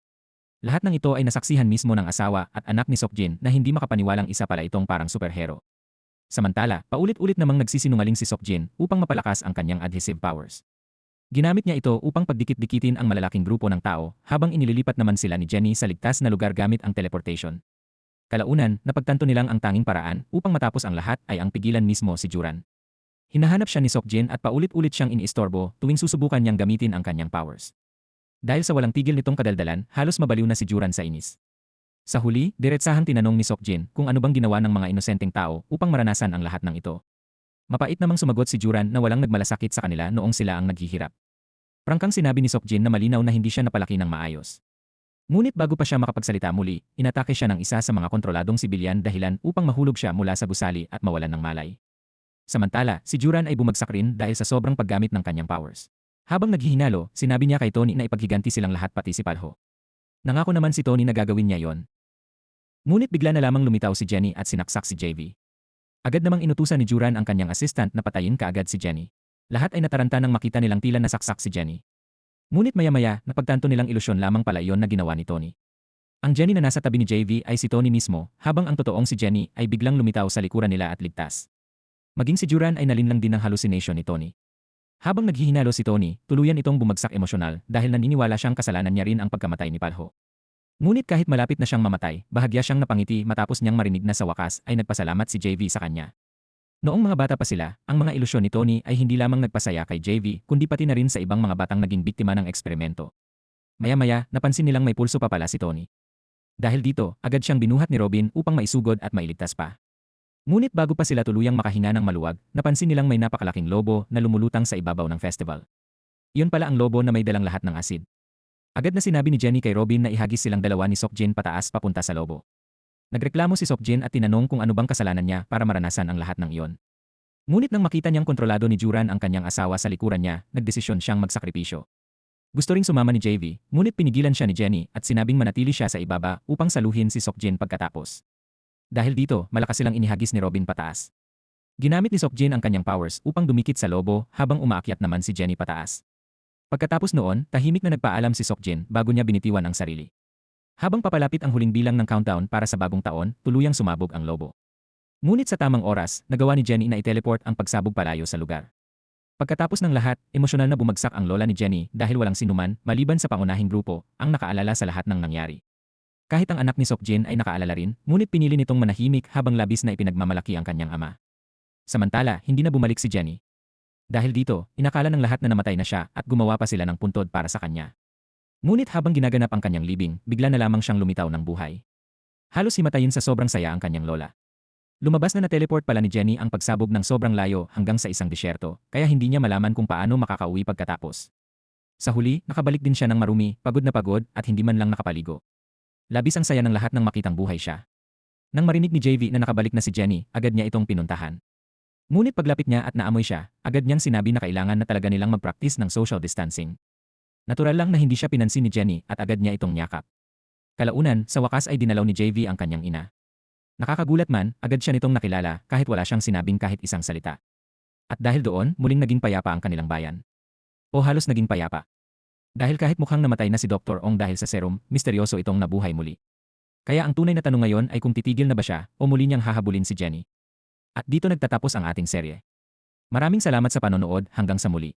Lahat ng ito ay nasaksihan mismo ng asawa at anak ni Sokjin na hindi makapaniwalang isa pala itong parang superhero. Samantala, paulit-ulit namang nagsisinungaling si Sokjin upang mapalakas ang kanyang adhesive powers. Ginamit niya ito upang pagdikit-dikitin ang malalaking grupo ng tao habang inililipat naman sila ni Jenny sa ligtas na lugar gamit ang teleportation. Kalaunan, napagtanto nilang ang tanging paraan upang matapos ang lahat ay ang pigilan mismo si Juran. Hinahanap siya ni Sokjin at paulit-ulit siyang iniistorbo tuwing susubukan niyang gamitin ang kanyang powers. Dahil sa walang tigil nitong kadaldalan, halos mabaliw na si Juran sa inis. Sa huli, diretsahang tinanong ni Sokjin kung ano bang ginawa ng mga inosenteng tao upang maranasan ang lahat ng ito. Mapait namang sumagot si Juran na walang nagmalasakit sa kanila noong sila ang naghihirap. Prangkang sinabi ni Sokjin na malinaw na hindi siya napalaki ng maayos. Ngunit bago pa siya makapagsalita muli, inatake siya ng isa sa mga kontroladong sibilyan dahilan upang mahulog siya mula sa gusali at mawalan ng malay. Samantala, si Juran ay bumagsak rin dahil sa sobrang paggamit ng kanyang powers. Habang naghihinalo, sinabi niya kay Tony na ipaghiganti silang lahat pati si Palho. Nangako naman si Tony na gagawin niya yon. Ngunit bigla na lamang lumitaw si Jenny at sinaksak si JV. Agad namang inutusan ni Juran ang kanyang assistant na patayin kaagad si Jenny. Lahat ay nataranta nang makita nilang tila nasaksak si Jenny. Ngunit maya-maya, napagtanto nilang ilusyon lamang pala iyon na ginawa ni Tony. Ang Jenny na nasa tabi ni JV ay si Tony mismo, habang ang totoong si Jenny ay biglang lumitaw sa likuran nila at ligtas. Maging si Juran ay nalinlang din ng hallucination ni Tony. Habang naghihinalo si Tony, tuluyan itong bumagsak emosyonal dahil naniniwala siyang kasalanan niya rin ang pagkamatay ni Palho. Ngunit kahit malapit na siyang mamatay, bahagya siyang napangiti matapos niyang marinig na sa wakas ay nagpasalamat si JV sa kanya. Noong mga bata pa sila, ang mga ilusyon ni Tony ay hindi lamang nagpasaya kay JV kundi pati na rin sa ibang mga batang naging biktima ng eksperimento. Maya-maya, napansin nilang may pulso pa pala si Tony. Dahil dito, agad siyang binuhat ni Robin upang maisugod at mailigtas pa. Ngunit bago pa sila tuluyang makahinga ng maluwag, napansin nilang may napakalaking lobo na lumulutang sa ibabaw ng festival. Iyon pala ang lobo na may dalang lahat ng asid. Agad na sinabi ni Jenny kay Robin na ihagis silang dalawa ni Sokjin pataas papunta sa lobo. Nagreklamo si Sokjin at tinanong kung ano bang kasalanan niya para maranasan ang lahat ng iyon. Ngunit nang makita niyang kontrolado ni Juran ang kanyang asawa sa likuran niya, nagdesisyon siyang magsakripisyo. Gusto ring sumama ni JV, ngunit pinigilan siya ni Jenny at sinabing manatili siya sa ibaba upang saluhin si Sokjin pagkatapos. Dahil dito, malakas silang inihagis ni Robin pataas. Ginamit ni Sokjin ang kanyang powers upang dumikit sa lobo habang umaakyat naman si Jenny pataas. Pagkatapos noon, tahimik na nagpaalam si Sokjin bago niya binitiwan ang sarili. Habang papalapit ang huling bilang ng countdown para sa bagong taon, tuluyang sumabog ang lobo. Ngunit sa tamang oras, nagawa ni Jenny na i-teleport ang pagsabog palayo sa lugar. Pagkatapos ng lahat, emosyonal na bumagsak ang lola ni Jenny dahil walang sinuman, maliban sa pangunahing grupo, ang nakaalala sa lahat ng nangyari. Kahit ang anak ni Sokjin ay nakaalala rin, ngunit pinili nitong manahimik habang labis na ipinagmamalaki ang kanyang ama. Samantala, hindi na bumalik si Jenny. Dahil dito, inakala ng lahat na namatay na siya at gumawa pa sila ng puntod para sa kanya. Ngunit habang ginaganap ang kanyang libing, bigla na lamang siyang lumitaw ng buhay. Halos himatayin sa sobrang saya ang kanyang lola. Lumabas na na-teleport pala ni Jenny ang pagsabog ng sobrang layo hanggang sa isang disyerto, kaya hindi niya malaman kung paano makakauwi pagkatapos. Sa huli, nakabalik din siya ng marumi, pagod na pagod at hindi man lang nakapaligo. Labis ang saya ng lahat nang makitang buhay siya. Nang marinig ni JV na nakabalik na si Jenny, agad niya itong pinuntahan. Ngunit paglapit niya at naamoy siya, agad niyang sinabi na kailangan na talaga nilang mag-practice ng social distancing. Natural lang na hindi siya pinansin ni Jenny at agad niya itong niyakap. Kalaunan, sa wakas ay dinalaw ni JV ang kanyang ina. Nakakagulat man, agad siya nitong nakilala kahit wala siyang sinabing kahit isang salita. At dahil doon, muling naging payapa ang kanilang bayan. O halos naging payapa. Dahil kahit mukhang namatay na si Dr. Ong dahil sa serum, misteryoso itong nabuhay muli. Kaya ang tunay na tanong ngayon ay kung titigil na ba siya o muli niyang hahabulin si Jenny. At dito nagtatapos ang ating serye. Maraming salamat sa panonood, hanggang sa muli.